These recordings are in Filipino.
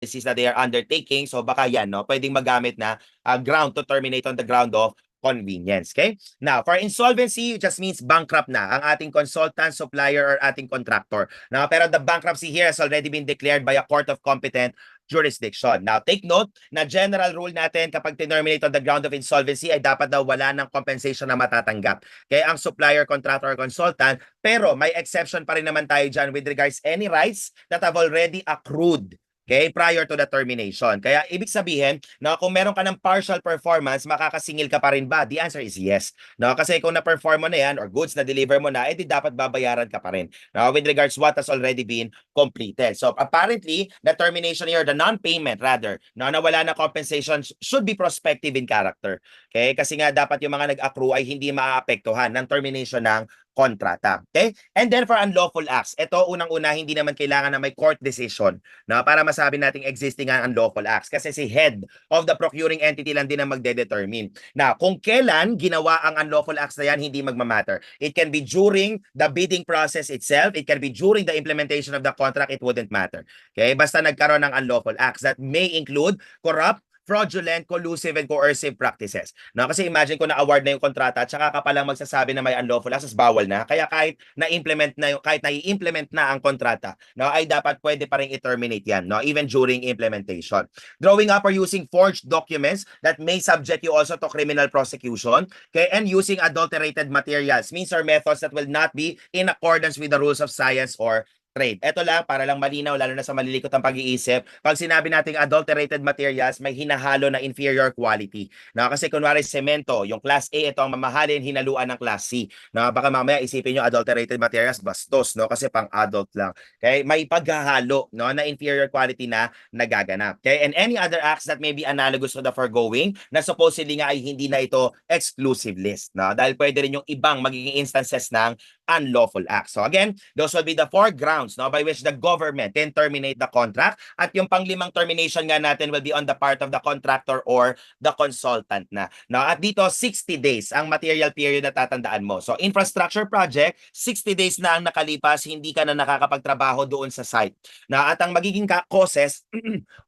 that they are undertaking. So baka yan, no, pwedeng magamit na ground to terminate on the ground of convenience. Okay? Now, for insolvency, it just means bankrupt na ang ating consultant, supplier, or ating contractor. Now, pero the bankruptcy here has already been declared by a court of competent jurisdiction. Now, take note na general rule natin kapag terminate on the ground of insolvency ay dapat daw wala ng compensation na matatanggap. Kaya ang supplier, contractor, or consultant, pero may exception pa rin naman tayo dyan with regards any rights that have already accrued. Okay, prior to the termination. Kaya ibig sabihin, no, kung meron ka ng partial performance, makakasingil ka pa rin ba? The answer is yes. No, kasi kung na-perform mo na yan or goods na deliver mo na, edi dapat babayaran ka pa rin. No, with regards what has already been completed. So apparently, the termination here, the non-payment rather, no, na wala na compensation should be prospective in character. Okay? Kasi nga dapat yung mga nag-accrue ay hindi maaapektuhan ng termination ng kontrata. Okay? And then for unlawful acts, ito unang-una hindi naman kailangan na may court decision, no, para masabi nating existing ang unlawful acts kasi si head of the procuring entity lang din ang magde-determine. Na kung kailan ginawa ang unlawful acts na yan, hindi magmamatter. It can be during the bidding process itself, it can be during the implementation of the contract, it wouldn't matter. Okay? Basta nagkaroon ng unlawful acts that may include corrupt, fraudulent, collusive, and coercive practices. No, kasi imagine ko na-award na yung kontrata at saka ka palang magsasabi na may unlawful acts, bawal na. Kaya kahit na-implement na kahit na-i-implement na ang kontrata, no, ay dapat pwede pa ring i-terminate yan, no, even during implementation. Drawing up or using forged documents that may subject you also to criminal prosecution, okay, and using adulterated materials, means or methods that will not be in accordance with the rules of science or trade. Ito lang, para lang malinaw, lalo na sa malilikot ang pag-iisip, pag sinabi nating adulterated materials, may hinahalo na inferior quality. No, kasi kunwari semento, yung class A, ito ang mamahalin, hinaluan ng class C. No, baka mamaya isipin nyo adulterated materials, bastos, no, kasi pang adult lang. Okay? May paghahalo, no, na inferior quality na nagaganap. Okay? And any other acts that may be analogous to the foregoing, na supposedly nga ay hindi na ito exclusive list. No? Dahil pwede rin yung ibang magiging instances ng unlawful acts. So again, those will be the 4 grounds, no, by which the government can terminate the contract. At yung panglimang termination nga natin will be on the part of the contractor or the consultant na. No, at dito 60 days ang material period na tatandaan mo. So infrastructure project, 60 days na ang nakalipas, hindi ka na nakakapagtrabaho doon sa site. Na at ang magiging causes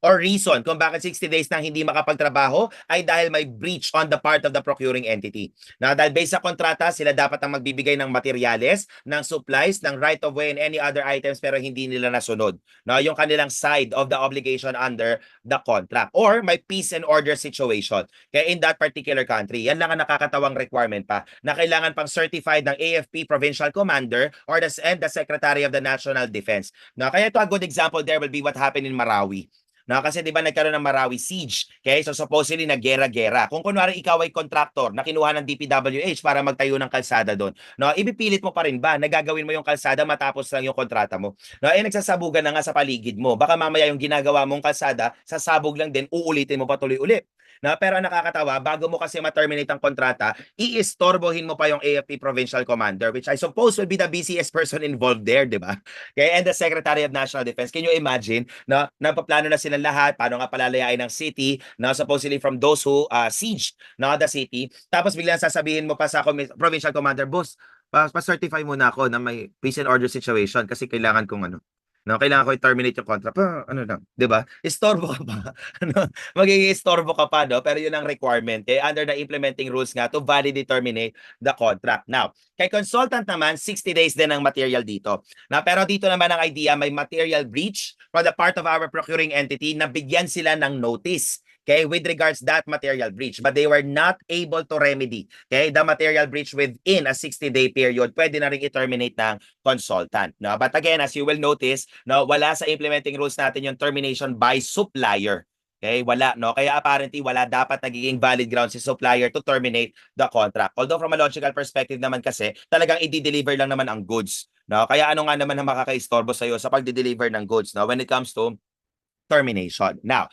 or reason kung bakit 60 days nang hindi makapagtrabaho ay dahil may breach on the part of the procuring entity. Na dahil based sa kontrata, sila dapat ang magbibigay ng materyales, ng supplies, ng right of way and any other items pero hindi nila nasunod. No, yung kanilang side of the obligation under the contract or may peace and order situation. Kaya in that particular country, yan lang ang nakakatawang requirement pa na kailangan pang certified ng AFP provincial commander or the Secretary of the National Defense. No, kaya ito a good example there will be what happened in Marawi. No, kasi 'di ba nagkaroon ng Marawi siege. Okay? So supposedly naggera-gera. Kung kunwari ikaw ay contractor na kinuha ng DPWH para magtayo ng kalsada doon. No, ibipilit mo pa rin ba na gagawin mo yung kalsada matapos lang yung kontrata mo? No, nagsasabugan na nga sa paligid mo. Baka mamaya yung ginagawa mong kalsada, sasabog lang din, uulitin mo pa tuloy-ulit. No, pero nakakatawa, bago mo kasi ma-terminate ang kontrata, iistorbohin mo pa yung AFP provincial commander, which I suppose will be the busiest person involved there, 'di ba? Okay, and the Secretary of National Defense. Can you imagine? No, nagpaplano na silang lahat paano nga palalayain ng city, no, supposedly from those who siege, no, the city. Tapos biglang sasabihin mo pa sa provincial commander, boss, pa-certify muna ako na may peace and order situation kasi kailangan kong ano, no, kailangan ko i-terminate yung contract. Pa, ano lang, 'di ba? Istorbo ka pa. Ano, magiging istorbo ka pa, no? Pero yun ang requirement. Eh, under the implementing rules nga to validly terminate the contract. Now, kay consultant naman, 60 days din ang material dito. Na pero dito naman ang idea, may material breach from the part of our procuring entity na bigyan sila ng notice. Okay, with regards that material breach, but they were not able to remedy, okay, the material breach within a 60-day period, pwede na rin i-terminate ng consultant. No? But again, as you will notice, no, wala sa implementing rules natin yung termination by supplier. Okay, wala, no? Kaya apparently wala dapat nagiging valid ground si supplier to terminate the contract. Although from a logical perspective naman kasi, talagang i-deliver lang naman ang goods. No? Kaya ano nga naman ang makakaistorbo sa'yo sa pag-deliver ng goods, no? When it comes to termination. Now,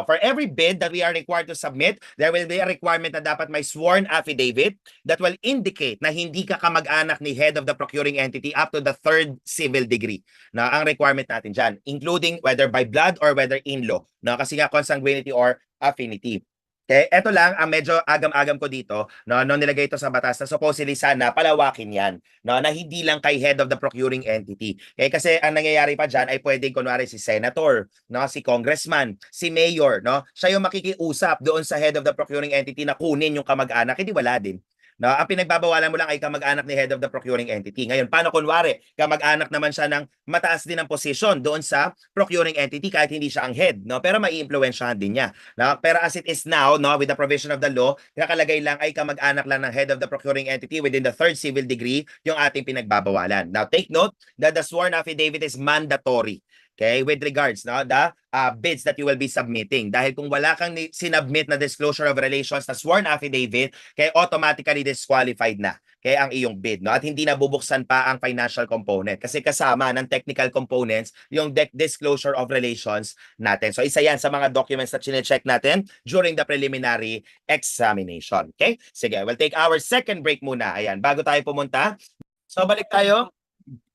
for every bid that we are required to submit, there will be a requirement na dapat may sworn affidavit that will indicate na hindi ka kamag-anak ni head of the procuring entity up to the 3rd civil degree. Na ang requirement natin dyan, including whether by blood or whether in law. Na kasi nga consanguinity or affinity. Okay, eto lang ang medyo agam-agam ko dito, no, nung nilagay ito sa batas na supposedly sana palawakin 'yan, no, na hindi lang kay head of the procuring entity. Okay, kasi ang nangyayari pa diyan ay pwedeng kunwari si senator, no, si congressman, si mayor, no, siya yung makikiusap doon sa head of the procuring entity na kunin yung kamag-anak, hindi wala din. No, ang pinagbabawalan mo lang ay kamag-anak ni head of the procuring entity. Ngayon, paano kunwari, kamag-anak naman siya ng mataas din ang posisyon doon sa procuring entity kahit hindi siya ang head, no? Pero maiimpluwensyahan din niya. No? Pero as it is now, no, with the provision of the law, nakalagay lang ay kamag-anak lang ng head of the procuring entity within the third civil degree yung ating pinagbabawalan. Now, take note that the sworn affidavit is mandatory. Okay, with regards no the bids that you will be submitting, dahil kung wala kang sinubmit na disclosure of relations na sworn affidavit, kaya automatically disqualified na kaya ang iyong bid, no, at hindi na bubuksan pa ang financial component kasi kasama ng technical components yung disclosure of relations natin. So isa yan sa mga documents na chine-check natin during the preliminary examination. Okay, sige, we'll take our second break muna. Ayan, bago tayo pumunta, so balik tayo.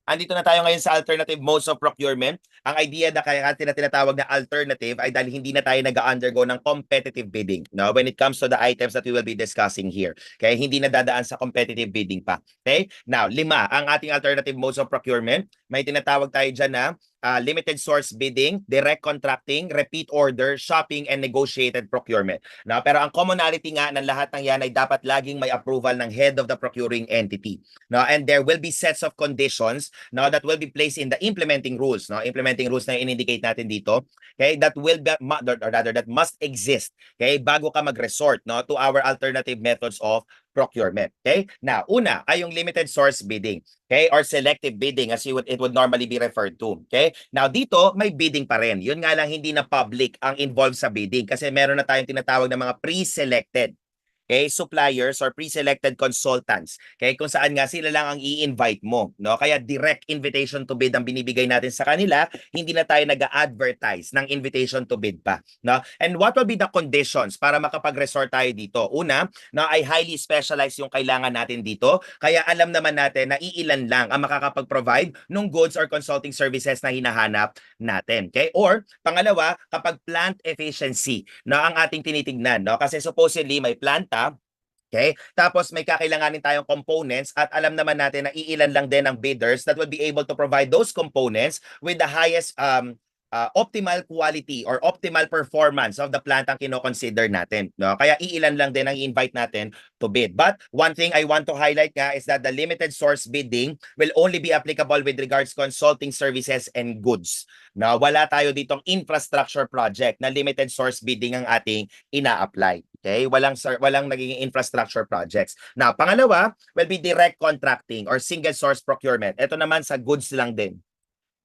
Andito na tayo ngayon sa alternative modes of procurement. Ang idea na kaya natin na tinatawag na alternative ay dahil hindi na tayo nag-undergo ng competitive bidding, no, when it comes to the items that we will be discussing here. Kaya hindi na dadaan sa competitive bidding pa. Okay? Now, 5 ang ating alternative modes of procurement. May tinatawag tayo dyan na limited source bidding, direct contracting, repeat order, shopping, and negotiated procurement. No, pero ang commonality nga ng lahat ng yan ay dapat laging may approval ng head of the procuring entity. No, and there will be sets of conditions, no, that will be placed in the implementing rules. No, implementing rules na in-indicate natin dito. Okay, that will be, or rather that must exist. Okay, bago ka mag-resort, no, to our alternative methods of procurement. Okay? Now, una ay yung limited source bidding. Okay? Or selective bidding as it would normally be referred to. Okay? Now, dito may bidding pa rin. Yun nga lang hindi na public ang involved sa bidding kasi meron na tayong tinatawag na mga pre-selected, okay, suppliers or pre-selected consultants. Okay, kung saan nga sila lang ang i-invite mo, no? Kaya direct invitation to bid ang binibigay natin sa kanila, hindi na tayo nag-a-advertise ng invitation to bid pa, no? And what will be the conditions para makapag-resort tayo dito? Una, no, ay highly specialized yung kailangan natin dito. Kaya alam naman natin na iilan lang ang makakapag-provide ng goods or consulting services na hinahanap natin. Okay? Or pangalawa, kapag plant efficiency, no, ang ating tinitignan, no? Kasi supposedly may planta. Okay? Tapos may kakailanganin tayong components at alam naman natin na iilan lang din ang bidders that will be able to provide those components with the highest optimal quality or optimal performance of the plant ang kino-consider natin, no? Kaya iilan lang din ang i-invite natin to bid. But one thing I want to highlight nga is that the limited source bidding will only be applicable with regards consulting services and goods. No, wala tayo ditong infrastructure project na limited source bidding ang ating ina-apply. Okay? Walang naging infrastructure projects. Now, pangalawa will be direct contracting or single source procurement. Ito naman sa goods lang din.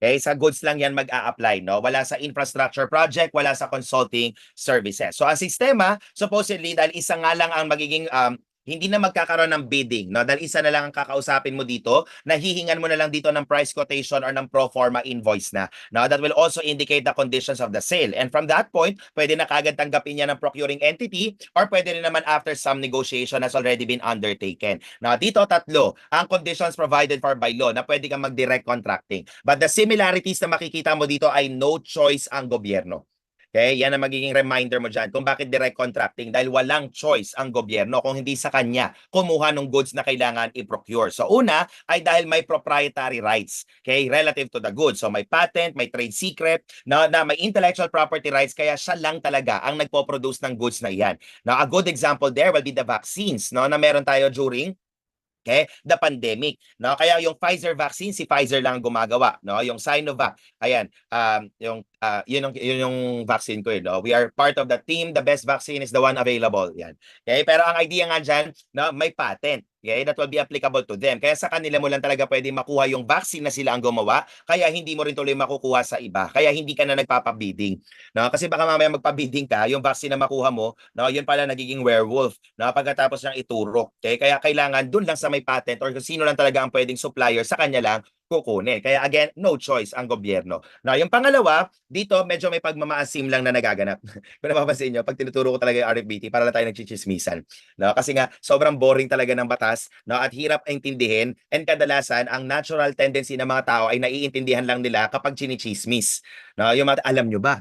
Okay, sa goods lang yan mag-a-apply, no? Wala sa infrastructure project, wala sa consulting services. So ang sistema, supposedly, dahil isa nga lang ang magiging hindi na magkakaroon ng bidding, no? Dahil isa na lang ang kakausapin mo dito, nahihingan mo na lang dito ng price quotation or ng pro forma invoice na. No? That will also indicate the conditions of the sale. And from that point, pwede na kagad tanggapin niya ng procuring entity or pwede rin naman after some negotiation has already been undertaken. Now, dito tatlo ang conditions provided for by law na pwede kang mag-direct contracting. But the similarities na makikita mo dito ay no choice ang gobyerno. Okay, yan ang magiging reminder mo dyan kung bakit direct contracting, dahil walang choice ang gobyerno kung hindi sa kanya kumuha ng goods na kailangan i-procure. So una ay dahil may proprietary rights, okay, relative to the goods. So may patent, may trade secret, na may intellectual property rights, kaya siya lang talaga ang nagpo-produce ng goods na yan. Now a good example there will be the vaccines, no, na meron tayo during the pandemic, no? Kaya yung Pfizer vaccine, si Pfizer lang ang gumagawa, no? Yung Sinovac, ayan, yun yung vaccine ko, no? We are part of the team, the best vaccine is the one available, yan. Okay, pero ang idea nga dyan, no, may patent. Okay, that will be applicable to them. Kaya sa kanila mo lang talaga pwede makuha yung vaccine na sila ang gumawa, kaya hindi mo rin tuloy makukuha sa iba. Kaya hindi ka na nagpapabidding. No? Kasi baka mamaya magpabidding ka, yung vaccine na makuha mo, no, yun pala nagiging werewolf, no, pagkatapos niyang iturok. Okay? Kaya kailangan dun lang sa may patent or kung sino lang talaga ang pwedeng supplier, sa kanya lang kukunin. Kaya again, no choice ang gobyerno. Now, yung pangalawa, dito medyo may pagmamaasim lang na nagaganap. Kung napapansin nyo, pag tinuturo ko talaga yung RFBT, para lang tayo nagchichismisan. No? Kasi nga, sobrang boring talaga ng batas, no? At hirap intindihin, and kadalasan, ang natural tendency ng mga tao ay naiintindihan lang nila kapag chinichismis. No? Yung mga, alam nyo ba?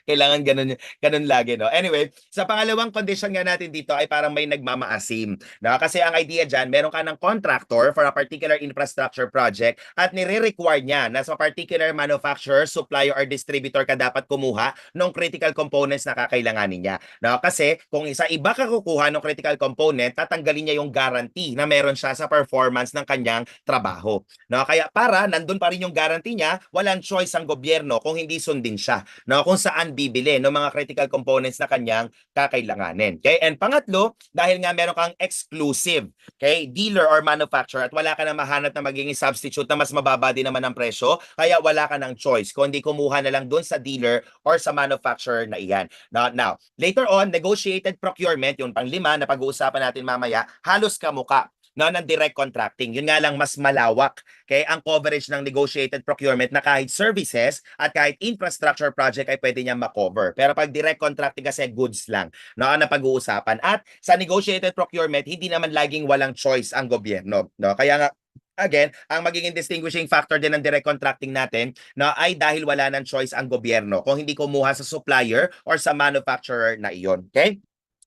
Kailangan ganun, ganun lagi, no? Anyway, sa pangalawang condition nga natin dito ay parang may nagmamaasim. No? Kasi ang idea dyan, meron ka ng contractor for a particular infrastructure project at nire-require niya na sa particular manufacturer, supplier, or distributor ka dapat kumuha ng critical components na kakailanganin niya. No? Kasi kung isa iba ka kukuha ng critical component, tatanggalin niya yung guarantee na meron siya sa performance ng kanyang trabaho. No? Kaya para nandun pa rin yung guarantee niya, walang choice ang gobyerno kung hindi sundin siya, no, kung saan bibili ng mga critical components na kanyang kakailanganin. Okay? And pangatlo, dahil nga meron kang exclusive, okay, dealer or manufacturer at wala ka na mahanap na magiging substitute na mas mababa din naman ang presyo, kaya wala ka ng choice kundi kumuha na lang doon sa dealer or sa manufacturer na iyan. Now, later on, negotiated procurement, yung panglima na pag-uusapan natin mamaya, halos kamuka, no, ng direct contracting. Yun nga lang mas malawak, okay, ang coverage ng negotiated procurement na kahit services at kahit infrastructure project ay pwede niya makover. Pero pag direct contracting kasi goods lang, no, ang napag-uusapan. At sa negotiated procurement, hindi naman laging walang choice ang gobyerno, no? Kaya nga again, ang magiging distinguishing factor din ng direct contracting natin, no, ay dahil wala ng choice ang gobyerno kung hindi kumuha sa supplier or sa manufacturer na iyon. Okay?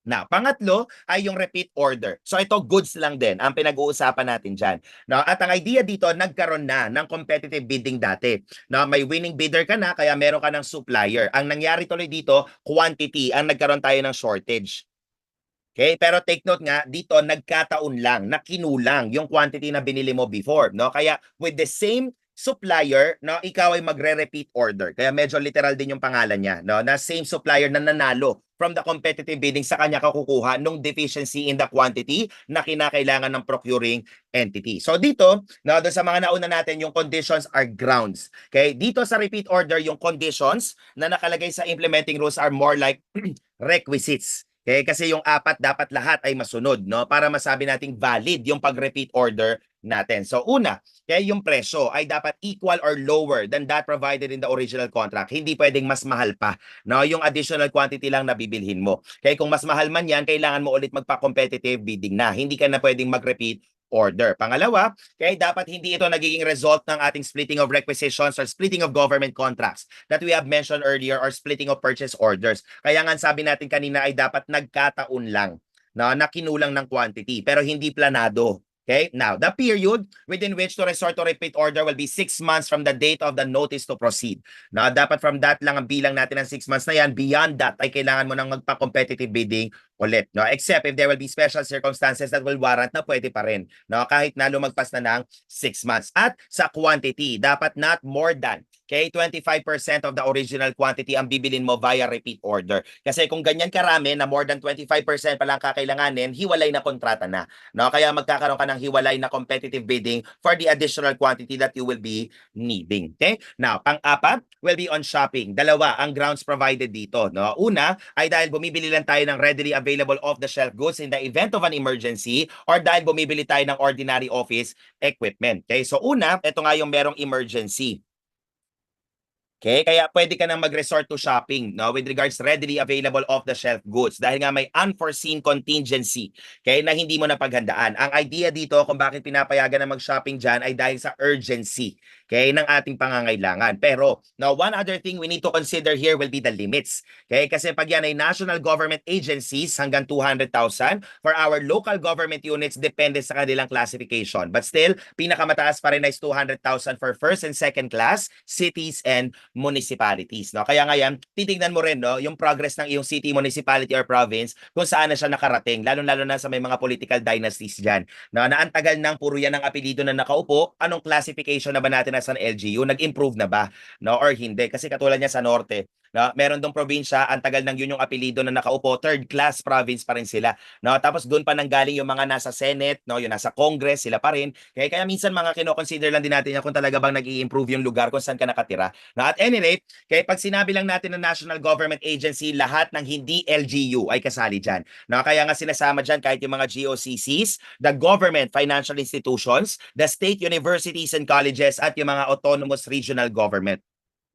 Now, pangatlo ay yung repeat order. So ito goods lang din ang pinag-uusapan natin dyan. No? At ang idea dito, nagkaroon na ng competitive bidding dati. No? May winning bidder ka na kaya meron ka ng supplier. Ang nangyari tuloy dito, quantity, ang nagkaroon tayo ng shortage. Okay, pero take note nga, dito nagkataon lang na kinulang yung quantity na binili mo before, no? Kaya with the same supplier, no, ikaw ay magre-repeat order. Kaya medyo literal din yung pangalan niya, no? Na same supplier na nanalo from the competitive bidding sa kanya ka kukuha nung deficiency in the quantity na kinakailangan ng procuring entity. So dito, no, doon sa mga nauna natin, yung conditions are grounds. Okay? Dito sa repeat order, yung conditions na nakalagay sa implementing rules are more like requisites. Okay, kasi yung apat dapat lahat ay masunod, no, para masabi nating valid yung pag-repeat order natin. So una, kaya yung presyo ay dapat equal or lower than that provided in the original contract. Hindi pwedeng mas mahal pa, no, yung additional quantity lang na bibilhin mo. Kaya kung mas mahal man yan, kailangan mo ulit magpa-competitive bidding na. Hindi ka na pwedeng mag-repeat order. Pangalawa, kaya dapat hindi ito nagiging result ng ating splitting of requisitions or splitting of government contracts that we have mentioned earlier or splitting of purchase orders. Kaya nga sabi natin kanina ay dapat nagkataon lang, no, na kinulang ng quantity pero hindi planado. Okay? Now, the period within which to resort to repeat order will be 6 months from the date of the notice to proceed. Now, dapat from that lang ang bilang natin ng 6 months na yan. Beyond that ay kailangan mo nang magpa-competitive bidding ulit, no? Except if there will be special circumstances that will warrant na pwede pa rin, no? Kahit na lumagpas na ng 6 months. At sa quantity, dapat not more than, okay, 25% of the original quantity ang bibilin mo via repeat order. Kasi kung ganyan karami na more than 25% pa lang kakailanganin, hiwalay na kontrata na, no? Kaya magkakaroon ka ng hiwalay na competitive bidding for the additional quantity that you will be needing. Okay? Now, pang-apat will be on shopping. Dalawa ang grounds provided dito, no? Una ay dahil bumibili lang tayo ng readily available off-the-shelf goods in the event of an emergency or dahil bumibili tayo ng ordinary office equipment. Okay? So una, ito nga yung merong emergency. Okay, kaya pwede ka nang mag-resort to shopping, no, with regards readily available off-the-shelf goods dahil nga may unforeseen contingency, okay, na hindi mo napaghandaan. Ang idea dito kung bakit pinapayagan na mag-shopping dyan ay dahil sa urgency, okay, ng ating pangangailangan. Pero, now, one other thing we need to consider here will be the limits. Okay, kasi pag yan ay national government agencies, hanggang 200,000. For our local government units, depende sa kanilang classification. But still, pinakamataas pa rin is 200,000 for first and second class, cities and municipalities, no? Kaya ngayon, titingnan mo rin, no, yung progress ng iyong city, municipality or province kung saan na siya nakarating, lalo-lalo na sa may mga political dynasties diyan. No, na ang tagal nang puro yan ang apelyido na nakaupo, anong classification na ba natin as an LGU? Nag-improve na ba, no, or hindi? Kasi katulad niya sa norte, no, meron dong probinsya, ang tagal nang yun yung apelyido na nakaupo, third class province pa rin sila, no? Tapos doon pa nanggaling yung mga nasa Senate, no, yung nasa Congress, sila pa rin. Kaya minsan mga kino-consider lang din natin yan kung talaga bang nag-i-improve yung lugar kung saan ka nakatira. No, at any rate, kaya pag sinabi lang natin ng national government agency, lahat ng hindi LGU ay kasali dyan. No, kaya nga sinasama dyan kahit yung mga GOCCs, the government financial institutions, the state universities and colleges, at yung mga autonomous regional government.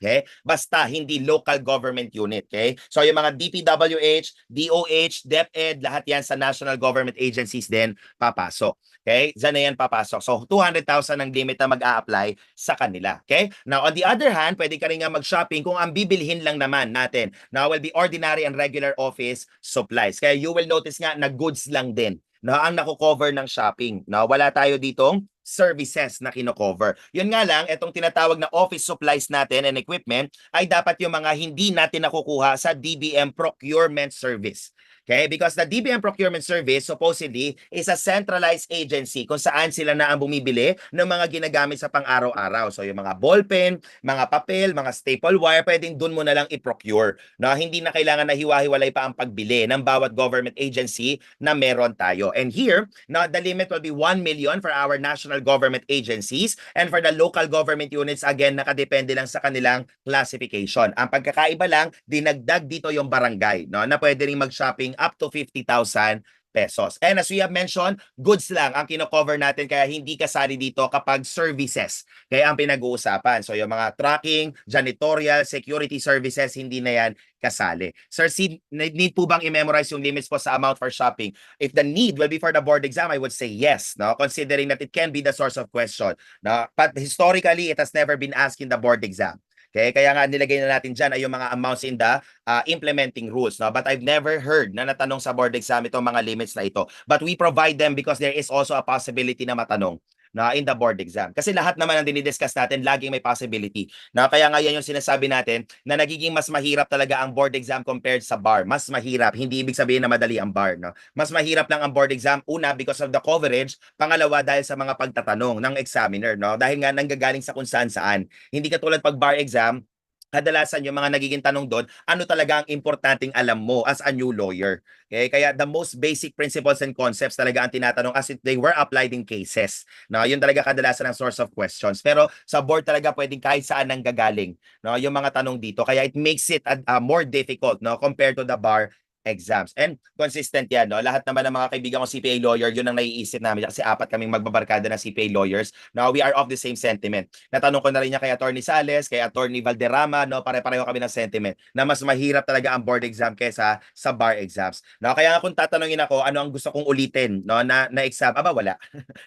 Okay? Basta hindi local government unit. Okay? So yung mga DPWH, DOH, DepEd, lahat yan sa national government agencies din papasok. Okay? Diyan na yan papasok. So 200,000 ang limit na mag-a-apply sa kanila. Okay? Now on the other hand, pwede ka rin nga mag-shopping kung ang bibilhin lang naman natin now will be ordinary and regular office supplies. Kaya you will notice nga na goods lang din na ang nako-cover ng shopping. No, wala tayo ditong services na kino-cover. Yun nga lang, itong tinatawag na office supplies natin and equipment ay dapat yung mga hindi natin nakukuha sa DBM Procurement Service. Okay? Because the DBM Procurement Service supposedly is a centralized agency kung saan sila na ang bumibili ng mga ginagamit sa pang-araw-araw. So yung mga ballpen, mga papel, mga staple wire, pwedeng dun mo na lang i-procure. No? Hindi na kailangan na hiwa-hiwalay pa ang pagbili ng bawat government agency na meron tayo. And here, now the limit will be 1 million for our national government agencies, and for the local government units, again, nakadepende lang sa kanilang classification. Ang pagkakaiba lang, dinagdag dito yung barangay, no, na pwede ring mag-shopping up to 50,000 pesos. And as we have mentioned, goods lang ang kino-cover natin, kaya hindi kasali dito kapag services. Kaya ang pinag-uusapan. So yung mga tracking, janitorial, security services, hindi na yan kasali. Sir Sid, need po bang i-memorize yung limits po sa amount for shopping? If the need will be for the board exam, I would say yes, no? Considering that it can be the source of question. No? But historically, it has never been asked in the board exam. Okay, kaya nga nilagay na natin dyan ay yung mga amounts in the implementing rules. No? But I've never heard na natanong sa board exam itong mga limits na ito. But we provide them because there is also a possibility na matanong na in the board exam. Kasi lahat naman ang dinidiscuss natin, laging may possibility. Na kaya nga yan yung sinasabi natin na nagiging mas mahirap talaga ang board exam compared sa bar. Mas mahirap. Hindi ibig sabihin na madali ang bar. No? Mas mahirap lang ang board exam. Una, because of the coverage. Pangalawa, dahil sa mga pagtatanong ng examiner. No? Dahil nga nanggagaling sa kung saan-saan. Hindi katulad pag bar exam, kadalasan yung mga nagiging tanong doon, ano talaga ang importanteng alam mo as a new lawyer. Okay? Kaya the most basic principles and concepts talaga ang tinatanong as if they were applied in cases. No, yun talaga kadalasan ang source of questions. Pero sa board talaga pwedeng kahit saan nang gagaling, no, yung mga tanong dito. Kaya it makes it more difficult, no, compared to the bar exams. And consistent yan, no? Lahat naman ng mga kaibigan ko CPA lawyer, yun ang naiisip namin kasi apat kaming magbabarkada na CPA lawyers. Now, we are of the same sentiment. Natanong ko na rin niya kay Attorney Sales, kay Attorney Valderrama, no? Pare-pareho kami ng sentiment na mas mahirap talaga ang board exam kaysa sa bar exams. No? Kaya nga kung tatanungin ako, ano ang gusto kong ulitin, no, na exam, wala.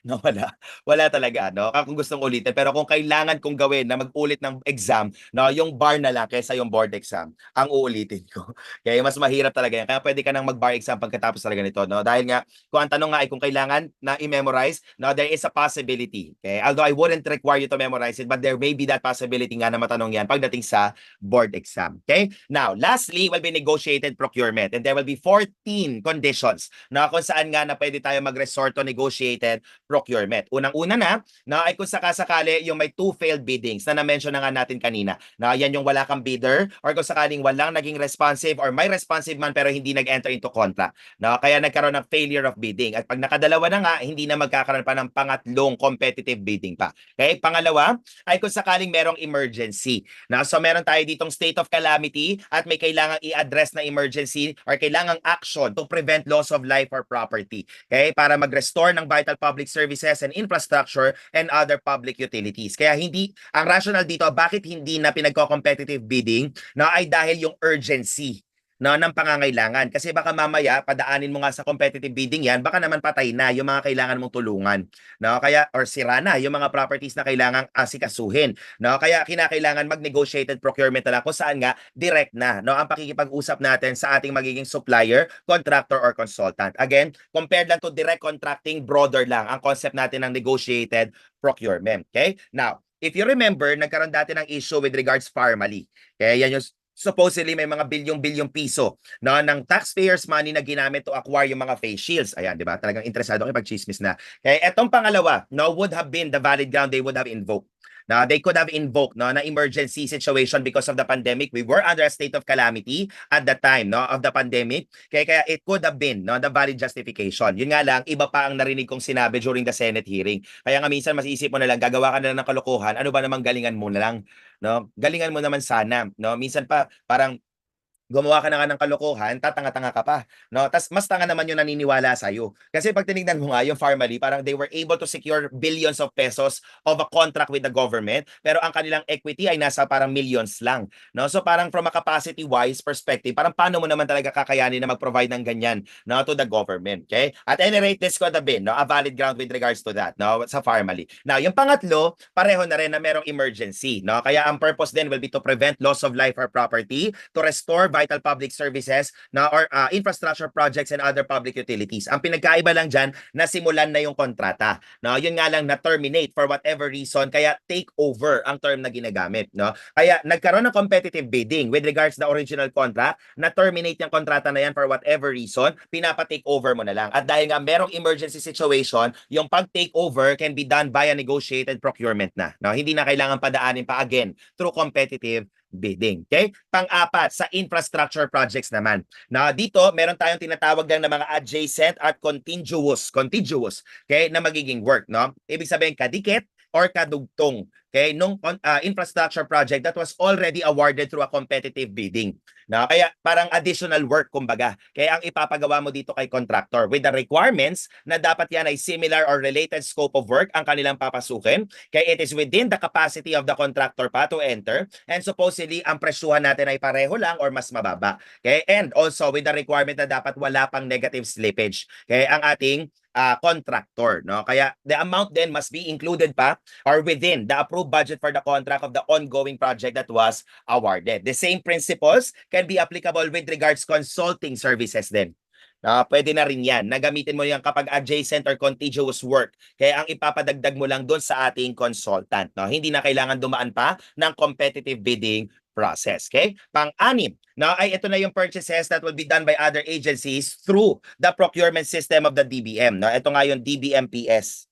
No, wala. Wala talaga, no? Kung gustong ulitin. Pero kung kailangan kong gawin na mag-ulit ng exam, no, yung bar na lang kaysa yung board exam, ang uulitin ko. Kaya mas mahirap talaga yan. Kaya pwede ka nang mag-bar exam pagkatapos talaga nito, no? Dahil nga, kung ang tanong nga ay kung kailangan na i-memorize, no, there is a possibility. Okay? Although I wouldn't require you to memorize it, but there may be that possibility nga na matanong yan pagdating sa board exam. Okay? Now, lastly, will be negotiated procurement. And there will be 14 conditions na kung saan nga na pwede tayo mag-resort to negotiated procurement. Unang-una na ay kung sakasakali yung may two failed biddings na na-mention na nga natin kanina. Na yan yung wala kang bidder or kung sakaling walang naging responsive or may responsive man pero hindi nag-enter into contract. No? Kaya nagkaroon ng failure of bidding. At pag nakadalawa na nga, hindi na magkakaroon pa ng pangatlong competitive bidding pa. Okay? Pangalawa ay kung sakaling merong emergency. No? So meron tayo ditong state of calamity at may kailangang i-address na emergency or kailangang action to prevent loss of life or property. Okay? Para mag-restore ng vital public services and infrastructure and other public utilities. Kaya hindi, ang rationale dito, bakit hindi na pinagko-competitive bidding na ay dahil yung urgency, no, ng pangangailangan. Kasi baka mamaya, padaanin mo nga sa competitive bidding yan, baka naman patay na yung mga kailangan mong tulungan. No? Kaya, or sira na yung mga properties na kailangang asikasuhin. No? Kaya kinakailangan mag-negotiated procurement na lang kung saan nga direct na, no, ang pakikipag-usap natin sa ating magiging supplier, contractor, or consultant. Again, compared lang to direct contracting, broader lang ang concept natin ng negotiated procurement. Okay? Now, if you remember, nagkaroon dati ng issue with regards Pharmally. Okay? Yan yung supposedly may mga bilyong-bilyong piso, no, ng taxpayers' money na ginamit to acquire yung mga face shields. Ayan, di ba? Talagang interesado kayo pag chismis na. Okay, etong pangalawa, no, would have been the valid ground they would have invoked. Now, they could have invoked, no, na emergency situation because of the pandemic. We were under a state of calamity at the time, no, of the pandemic. Kaya it could have been, no, the valid justification. Yun nga lang, iba pa ang narinig kong sinabi during the Senate hearing. Kaya nga minsan masisip mo na lang, gagawa ka na lang ng kalokohan, ano ba namang galingan mo na lang, no? Galingan mo naman sana, no? Minsan pa parang gumawa ka na nga ng kalokohan, tatanga-tanga ka pa, no? Tas mas tanga naman yung naniniwala sa iyo. Kasi pag tinignan mo nga yung Farmally, parang they were able to secure billions of pesos of a contract with the government, pero ang kanilang equity ay nasa parang millions lang, no? So parang from a capacity wise perspective, parang paano mo naman talaga kakayanin na mag-provide ng ganyan, no, to the government, okay? At any rate, this could have been, no, a valid ground with regards to that, no, sa Farmally. Now, yung pangatlo, pareho na rin na merong emergency, no? Kaya ang purpose din will be to prevent loss of life or property, to restore vital public services na or infrastructure projects and other public utilities. Ang pinagkaiba lang dyan, nasimulan na yung kontrata. No? Yun nga lang na-terminate for whatever reason, kaya take over ang term na ginagamit. No? Kaya nagkaroon ng competitive bidding with regards to the original contract, na-terminate yung kontrata na yan for whatever reason, pinapa-take over mo na lang. At dahil nga merong emergency situation, yung pag-take over can be done via negotiated procurement na. No? Hindi na kailangan padaanin pa again through competitive bidding. Okay? Pang-apat, sa infrastructure projects naman. Na dito, meron tayong tinatawag lang na mga adjacent at contiguous, okay, na magiging work, no? Ibig sabihin kadikit or kadugtong, okay, nung infrastructure project that was already awarded through a competitive bidding. No? Kaya parang additional work, kumbaga. Kaya ang ipapagawa mo dito kay contractor with the requirements na dapat yan ay similar or related scope of work ang kanilang papasukin. Kaya it is within the capacity of the contractor pa to enter, and supposedly ang presyuhan natin ay pareho lang or mas mababa. Okay? And also with the requirement na dapat wala pang negative slippage. Okay? Ang ating contractor, no? Kaya the amount then must be included pa or within the approved budget for the contract of the ongoing project that was awarded. The same principles can be applicable with regards consulting services din. Pwede na rin yan. Nagamitin mo yan kapag adjacent or contiguous work. Kaya ang ipapadagdag mo lang doon sa ating consultant. No? Hindi na kailangan dumaan pa ng competitive bidding process. Okay? Pang-anim, no, ay ito na yung purchases that will be done by other agencies through the procurement system of the DBM. No? Ito nga yung DBMPS.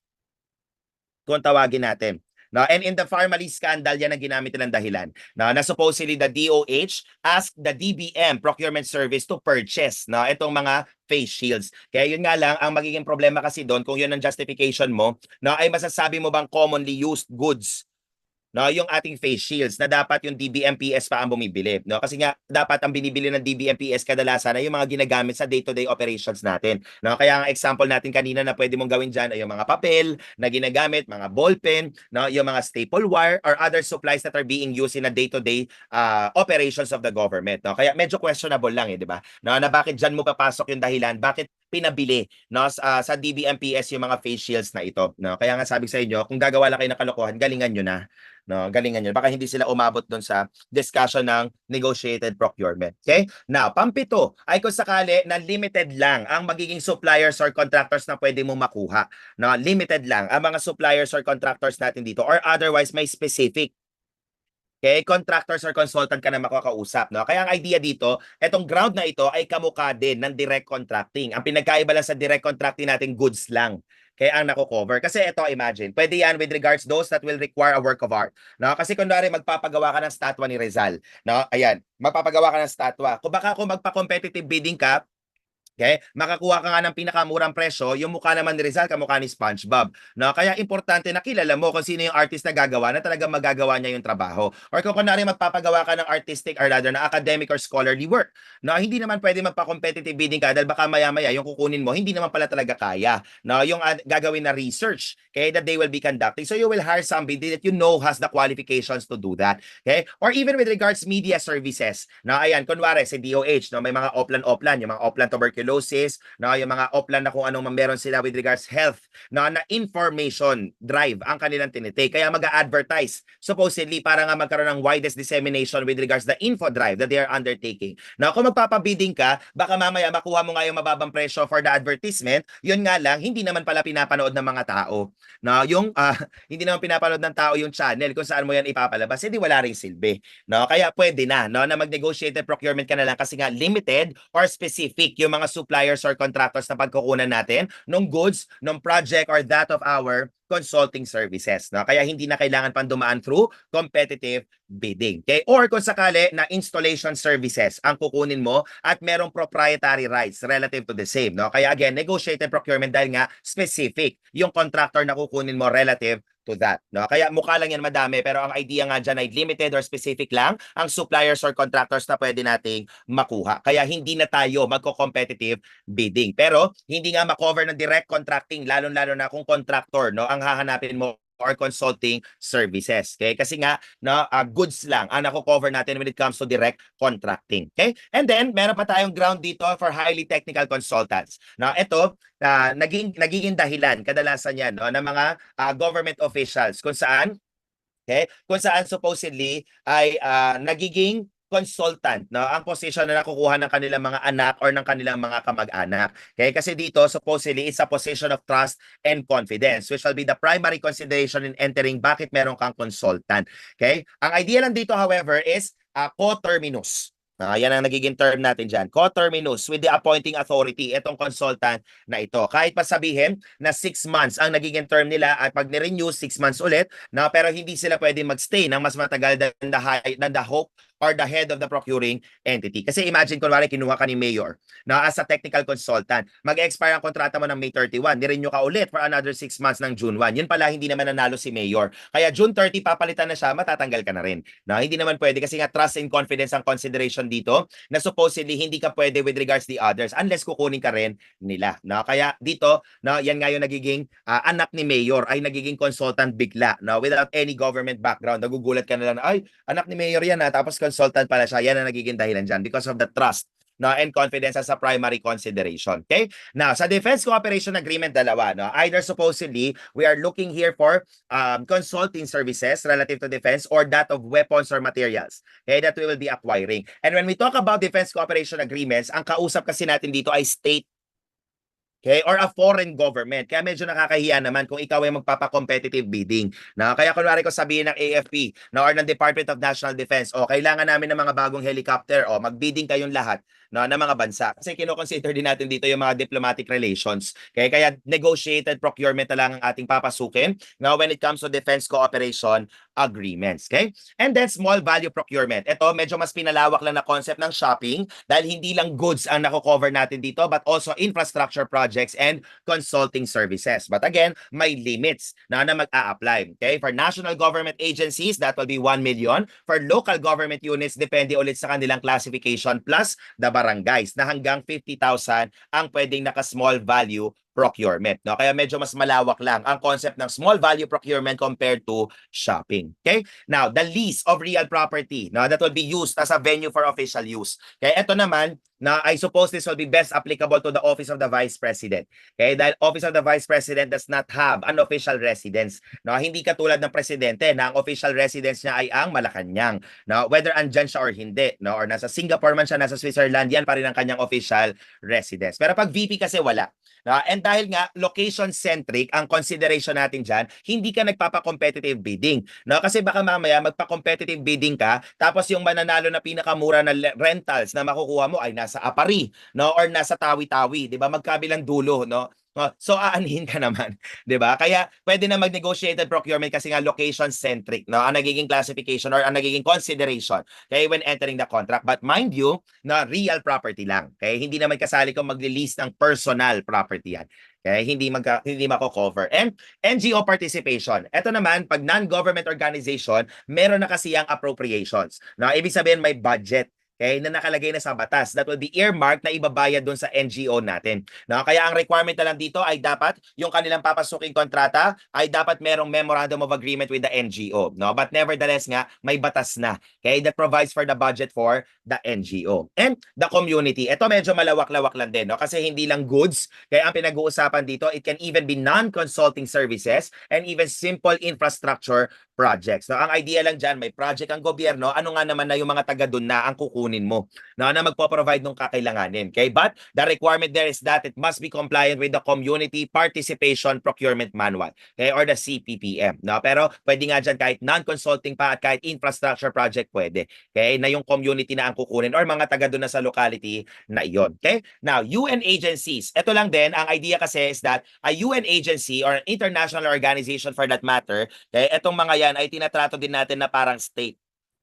Kung tawagin natin. No, and in the Farmally scandal, yan ang ginamit nilang dahilan. No, na supposedly the DOH asked the DBM procurement service to purchase itong mga face shields. Kaya yun nga lang, ang magiging problema kasi doon, kung yun ang justification mo, ay masasabi mo bang commonly used goods, no, yung ating face shields na dapat yung DBMPS pa ang bumibili, no? Kasi nga dapat ang binibili ng DBMPS kadalasan ay yung mga ginagamit sa day-to-day operations natin, no? Kaya ang example natin kanina na pwede mong gawin diyan ay yung mga papel na ginagamit, mga ballpen, no, yung mga staple wire or other supplies that are being used in a day-to-day operations of the government, no? Kaya medyo questionable lang di ba? No, na bakit diyan mo papasok yung dahilan, bakit pinabili, no, sa DBMPS yung mga face shields na ito, no? Kaya nga sabi sa inyo, kung gagawa lang kayo ng kalokohan, galingan nyo na. No, galingan nyo. Baka hindi sila umabot doon sa discussion ng negotiated procurement. Okay? Now, pampito ay kung sakali na limited lang ang magiging suppliers or contractors na pwede mong makuha. No, limited lang ang mga suppliers or contractors natin dito or otherwise may specific. Okay, contractors or consultant ka na makakausap, no? Kaya ang idea dito, etong ground na ito ay kamukha din ng direct contracting. Ang pinagkaiba lang sa direct contracting natin, goods lang. Kaya ang nako-cover. Kasi ito, imagine, pwede yan with regards those that will require a work of art. No? Kasi kunwari magpapagawa ka ng statwa ni Rizal. No? Ayan, magpapagawa ka ng statwa. Kung baka kung magpa-competitive bidding ka, okay? Makakuha ka nga ng pinakamurang presyo, yung mukha naman ni Rizal, kamukha ni SpongeBob. No? Kaya importante na kilala mo kung sino yung artist na gagawa na talagang magagawa niya yung trabaho. Or kung kunwari magpapagawa ka ng artistic or rather na academic or scholarly work, no? Hindi naman pwede magpa-competitive bidding ka dahil baka maya-maya yung kukunin mo, hindi naman pala talaga kaya. No? Yung gagawin na research, okay, that they will be conducting. So you will hire somebody that you know has the qualifications to do that. Okay? Or even with regards media services. No? Ayan, kunwari si DOH, no? May mga oplan, yung mga oplan tuberculosis, no, yung mga oplan na kung anong meron sila with regards health, no, na information drive ang kanilang tinitake. Kaya mag-a-advertise supposedly para nga magkaroon ng widest dissemination with regards the info drive that they are undertaking. Now, kung magpapabidding ka, baka mamaya makuha mo nga yung mababang presyo for the advertisement, yun nga lang, hindi naman pala pinapanood ng mga tao. No, yung hindi naman pinapanood ng tao yung channel kung saan mo yan ipapalabas, hindi wala ring silbi. No, kaya pwede na, no, na mag-negotiated procurement ka na lang kasi nga limited or specific yung mga suppliers or contractors na pagkukunan natin ng goods, ng project or that of our consulting services. No? Kaya hindi na kailangan pang dumaan through competitive bidding. Okay? Or kung sakali na installation services ang kukunin mo at merong proprietary rights relative to the same. No? Kaya again, negotiated procurement dahil nga specific yung contractor na kukunin mo relative to that. No? Kaya mukha lang yan madami, pero ang idea nga dyan ay limited or specific lang ang suppliers or contractors na pwede nating makuha. Kaya hindi na tayo magko-competitive bidding. Pero hindi nga makover ng direct contracting, lalo-lalo na kung contractor, no, ang hahanapin mo or consulting services. Okay? Kasi nga, no, goods lang ang nako-cover natin when it comes to direct contracting. Okay? And then, meron pa tayong ground dito for highly technical consultants. Now, ito, nagiging dahilan kadalasan yan, no, ng mga government officials kung saan, okay, kung saan supposedly ay nagiging consultant, no, ang position na nakukuha ng kanilang mga anak or ng kanilang mga kamag-anak. Okay, kasi dito supposedly it's a position of trust and confidence, which will be the primary consideration in entering bakit meron kang consultant. Okay, ang idea lang dito however is coterminous. Yan ang nagiging term natin dyan. Coterminous with the appointing authority. Itong consultant na ito. Kahit pa sabihin na 6 months ang nagiging term nila at pag ni-renew 6 months ulit, na pero hindi sila pwede magstay ng mas matagal than the hope or the head of the procuring entity. Kasi imagine, kunwari, kinuha ka ni Mayor na as a technical consultant, mag-expire ang kontrata mo ng May 31, nirenew ka ulit for another 6 months ng June 1. Yun pala, hindi naman nanalo si Mayor. Kaya June 30, papalitan na siya, matatanggal ka na rin. No, hindi naman pwede kasi nga trust and confidence ang consideration dito na supposedly hindi ka pwede with regards to the others unless kukunin ka rin nila. No, kaya dito, no, yan nga yung nagiging anak ni Mayor ay nagiging consultant bigla, no, without any government background. Nagugulat ka na lang, ay, anak ni Mayor yan tapos consultant pala siya. Yan ang nagiging dahilan dyan because of the trust, no, and confidence as a primary consideration. Okay? Now, sa Defense Cooperation Agreement, dalawa. No? Either supposedly, we are looking here for consulting services relative to defense or that of weapons or materials, okay, that we will be acquiring. And when we talk about Defense Cooperation Agreements, ang kausap kasi natin dito ay state, okay, or a foreign government. Kaya medyo nakakahiya naman kung ikaw ay magpapa-competitive bidding. No? Kaya kunwari ko sabihin ng AFP, no, or ng Department of National Defense, kailangan namin ng mga bagong helicopter, mag-bidding kayong lahat, no, ng mga bansa. Kasi kino-consider din natin dito yung mga diplomatic relations. Okay? Kaya negotiated procurement na lang ang ating papasukin, no, when it comes to defense cooperation agreements. Okay? And then small value procurement. Ito medyo mas pinalawak lang na concept ng shopping dahil hindi lang goods ang nako-cover natin dito but also infrastructure projects and consulting services. But again, may limits na mag-a-apply. Okay? For national government agencies, that will be 1 million. For local government units, depende ulit sa kanilang classification plus the barangays na hanggang 50,000 ang pwedeng naka-small value procurement. No? Kaya medyo mas malawak lang ang concept ng small value procurement compared to shopping. Okay? Now, the lease of real property, no, that will be used as a venue for official use. Okay? Ito naman, na I suppose this will be best applicable to the Office of the Vice President. Okay? Dahil Office of the Vice President does not have an official residence. No? Hindi katulad ng Presidente na ang official residence niya ay ang Malacanang. No? Whether andyan siya or hindi, no? Or nasa Singapore man siya, nasa Switzerland, yan pa rin ang kanyang official residence. Pero pag VP kasi wala. And dahil nga location-centric ang consideration natin dyan, hindi ka nagpapa-competitive bidding. No? Kasi baka mamaya magpa-competitive bidding ka, tapos yung mananalo na pinakamura na rentals na makukuha mo ay nasa Apari, no? Or nasa Tawi-Tawi, 'di ba? Magkabilang dulo, no? So aanhin ka naman, 'di ba? Kaya pwede na mag-negotiated procurement kasi nga location-centric, no? Ang nagiging classification or ang nagiging consideration, okay, when entering the contract. But mind you, na real property lang. Okay? Hindi naman kasali kung magli-lease ng personal property yan. Okay? Hindi mako-cover. And NGO participation. Ito naman, pag non-government organization, meron na kasi ang appropriations. No? Ibig sabihin may budget. Okay, na nakalagay na sa batas that will be earmarked na ibabayad doon sa NGO natin. No? Kaya ang requirement na lang dito ay dapat yung kanilang papasuking kontrata ay dapat merong memorandum of agreement with the NGO. No? But nevertheless nga, may batas na, okay, that provides for the budget for the NGO. And the community. Ito medyo malawak-lawak lang din. No? Kasi hindi lang goods. Kaya ang pinag-uusapan dito, it can even be non-consulting services and even simple infrastructure projects. No, ang idea lang dyan, may project ang gobyerno, ano nga naman na yung mga taga doon na ang kukunin mo, no, na magpo-provide ng kakailanganin. Okay? But the requirement there is that it must be compliant with the Community Participation Procurement Manual, okay, or the CPPM. No? Pero pwede nga dyan kahit non-consulting pa at kahit infrastructure project pwede. Okay? Na yung community na ang kukunin or mga taga doon na sa locality na iyon. Okay? Now, UN agencies. Ito lang din, ang idea kasi is that a UN agency or an international organization for that matter, okay, etong mga yan ay tinatrato din natin na parang state.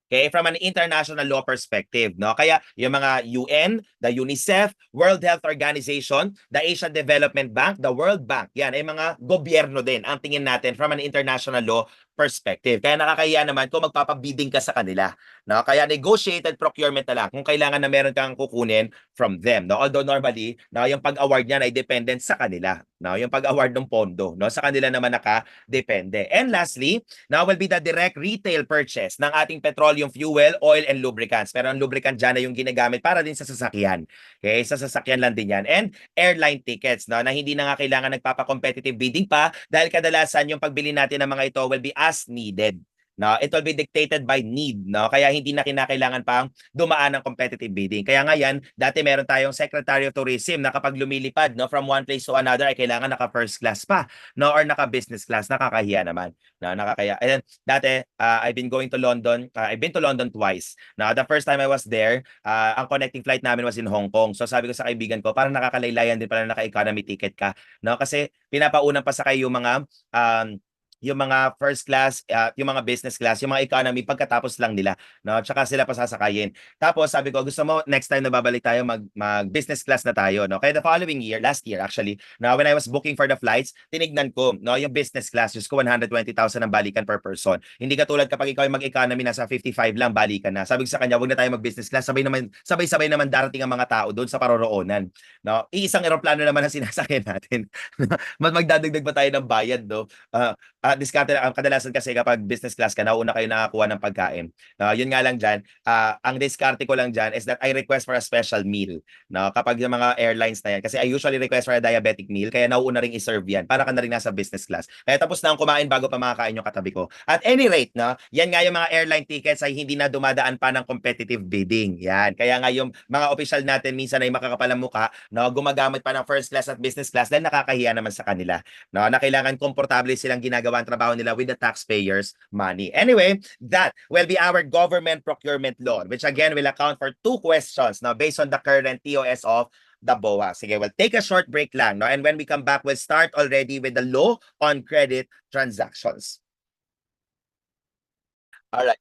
Okay, from an international law perspective, no? Kaya yung mga UN, the UNICEF, World Health Organization, the Asian Development Bank, the World Bank, yan ay mga gobyerno din ang tingin natin from an international law perspective. Kaya nakakahiya naman kung magpapabidding ka sa kanila, no? Kaya negotiated procurement na lang kung kailangan na meron kang kukunin from them, no? Although normally, no, yung pag-award niyan ay dependent sa kanila, no? Yung pag-award ng pondo, no? Sa kanila naman naka-depende. And lastly, now will be the direct retail purchase ng ating petroleum fuel, oil, and lubricants. Pero ang lubricant dyan na yung ginagamit para din sa sasakyan. Okay, sa sasakyan lang din yan. And airline tickets, no, na hindi na nga kailangan nagpapa-competitive bidding pa dahil kadalasan yung pagbili natin ng mga ito will be as needed. No, it will be dictated by need, no? Kaya hindi na kinakailangan pang dumaan ng competitive bidding. Kaya nga yan, dati meron tayong Secretary of Tourism na kapag lumilipad, no, from one place to another ay kailangan naka first class pa, no, or naka business class. Nakakahiya naman. No, nakakaya. And dati I've been going to London. I've been to London twice. Now, the first time I was there, ang connecting flight namin was in Hong Kong. So sabi ko sa kaibigan ko, parang nakakalaylayan din pala naka-economy ticket ka, no? Kasi pinapaunang pa sa kayo yung mga first class, yung mga business class, yung mga economy pagkatapos lang nila, no? Tsaka sila pa sasakayin. Tapos sabi ko, gusto mo next time na babalik tayo mag business class na tayo, no? Kaya the following year, last year actually, now when I was booking for the flights, tinignan ko, no, yung business class, just ko 120,000 ang balikan per person. Hindi katulad kapag ikaw ay mag-economy nasa 55 lang balikan na. Sabi ko sa kanya, wag na tayo mag-business class, sabay-sabay naman darating ang mga tao doon sa paroroonan, no? Iisang eroplano naman ang sinasakyan natin. Magdadagdag pa tayo ng bayad, no? Diskarte ang kadalasan kasi kapag business class ka, nauna kayo nakakuha ng pagkain. Yun nga lang dyan, ang diskarte ko lang dyan is that I request for a special meal. No? Kapag yung mga airlines na yan, kasi I usually request for a diabetic meal, kaya nauuna ring iserve yan, para ka na rin nasa business class. Kaya tapos na ang kumain bago pa makakain yung katabi ko. At any rate, no, yan nga yung mga airline tickets ay hindi na dumadaan pa ng competitive bidding. Yan. Kaya nga yung mga official natin minsan ay makakapalang mukha, no, gumagamit pa ng first class at business class dahil nakakahiya naman sa kanila. No, na kailangan komportable silang ginagawa ang trabaho nila with the taxpayers' money. Anyway, that will be our government procurement law, which again will account for 2 questions now based on the current TOS of the BOA. Sige, we'll take a short break lang, no? And when we come back, we'll start already with the law on credit transactions. All right.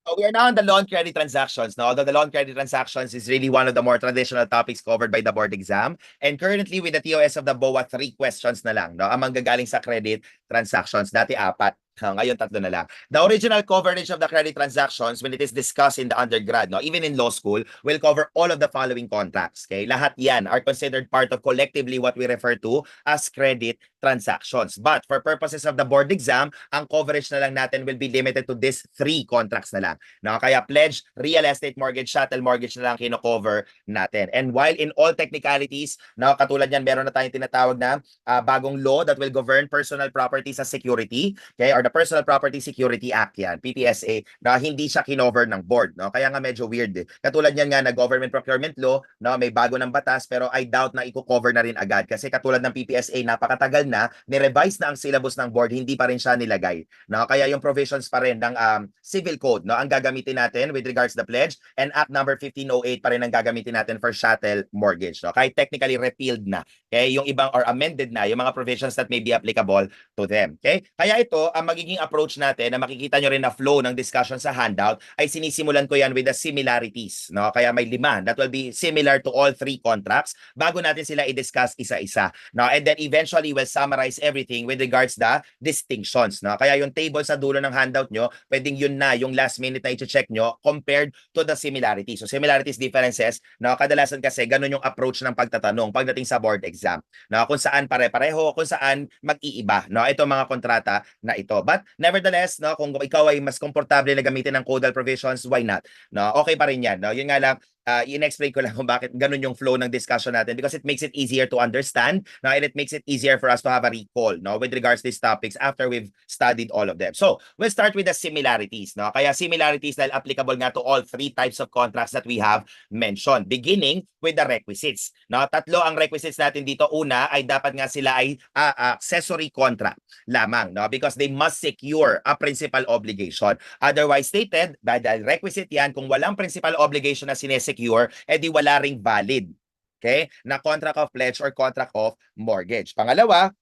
So we are now on the loan credit transactions. Now, although the loan credit transactions is really one of the more traditional topics covered by the board exam, and currently with the TOS of the BOA, 3 questions na lang, no? Ang manggagaling sa credit transactions. Dati 4. Ngayon 3 na lang. The original coverage of the credit transactions when it is discussed in the undergrad, no, even in law school, will cover all of the following contracts. Okay? Lahat yan are considered part of collectively what we refer to as credit transactions. But for purposes of the board exam, ang coverage na lang natin will be limited to these 3 contracts na lang. No? Kaya pledge, real estate mortgage, chattel mortgage na lang kino-cover natin. And while in all technicalities, no, katulad yan, meron na tayong tinatawag na bagong law that will govern personal properties as security, okay, or the Personal Property Security Act yan, PPSA, na hindi siya kinover ng board, no? Kaya nga medyo weird eh. Katulad yan nga na government procurement law, no, may bago ng batas pero I doubt na i-cover na rin agad kasi katulad ng PPSA, napakatagal na, ni-revise na ang syllabus ng board, hindi pa rin siya nilagay, no? Kaya yung provisions pa rin ng civil code, no, ang gagamitin natin with regards to the pledge, and Act number 1508 pa rin ang gagamitin natin for chattel mortgage, no? Kahit technically repealed na, okay, yung ibang or amended na yung mga provisions that may be applicable to them, okay? Kaya ito ang magiging approach natin na makikita nyo rin na flow ng discussion sa handout ay sinisimulan ko yan with the similarities, no? Kaya may 5 that will be similar to all 3 contracts bago natin sila i-discuss isa-isa, no? And then eventually we'll summarize everything with regards the distinctions, no? Kaya yung table sa dulo ng handout nyo, pwedeng yun na yung last minute na i-check nyo compared to the similarities. So similarities, differences, no? Kadalasan kasi ganun yung approach ng pagtatanong pagdating sa board exam, no? Kung saan pare-pareho, kung saan mag-iiba, no? Ito mga kontrata na ito. But nevertheless, no, kung ikaw ay mas komportable na gamitin ng codal provisions, why not? No, okay pa rin yan, no? Yun nga lang, in-explain ko lang kung bakit ganun yung flow ng discussion natin because it makes it easier to understand, no, and it makes it easier for us to have a recall, no, with regards to these topics after we've studied all of them. So, we'll start with the similarities, no? Kaya similarities dahil applicable nga to all 3 types of contracts that we have mentioned, beginning with the requisites, no? 3 ang requisites natin dito. Una ay dapat nga sila ay accessory contract lamang, no? Because they must secure a principal obligation. Otherwise stated, dahil requisite yan, kung walang principal obligation na sinesecure, edi wala ring valid, okay, na contract of pledge or contract of mortgage. Pangalawa,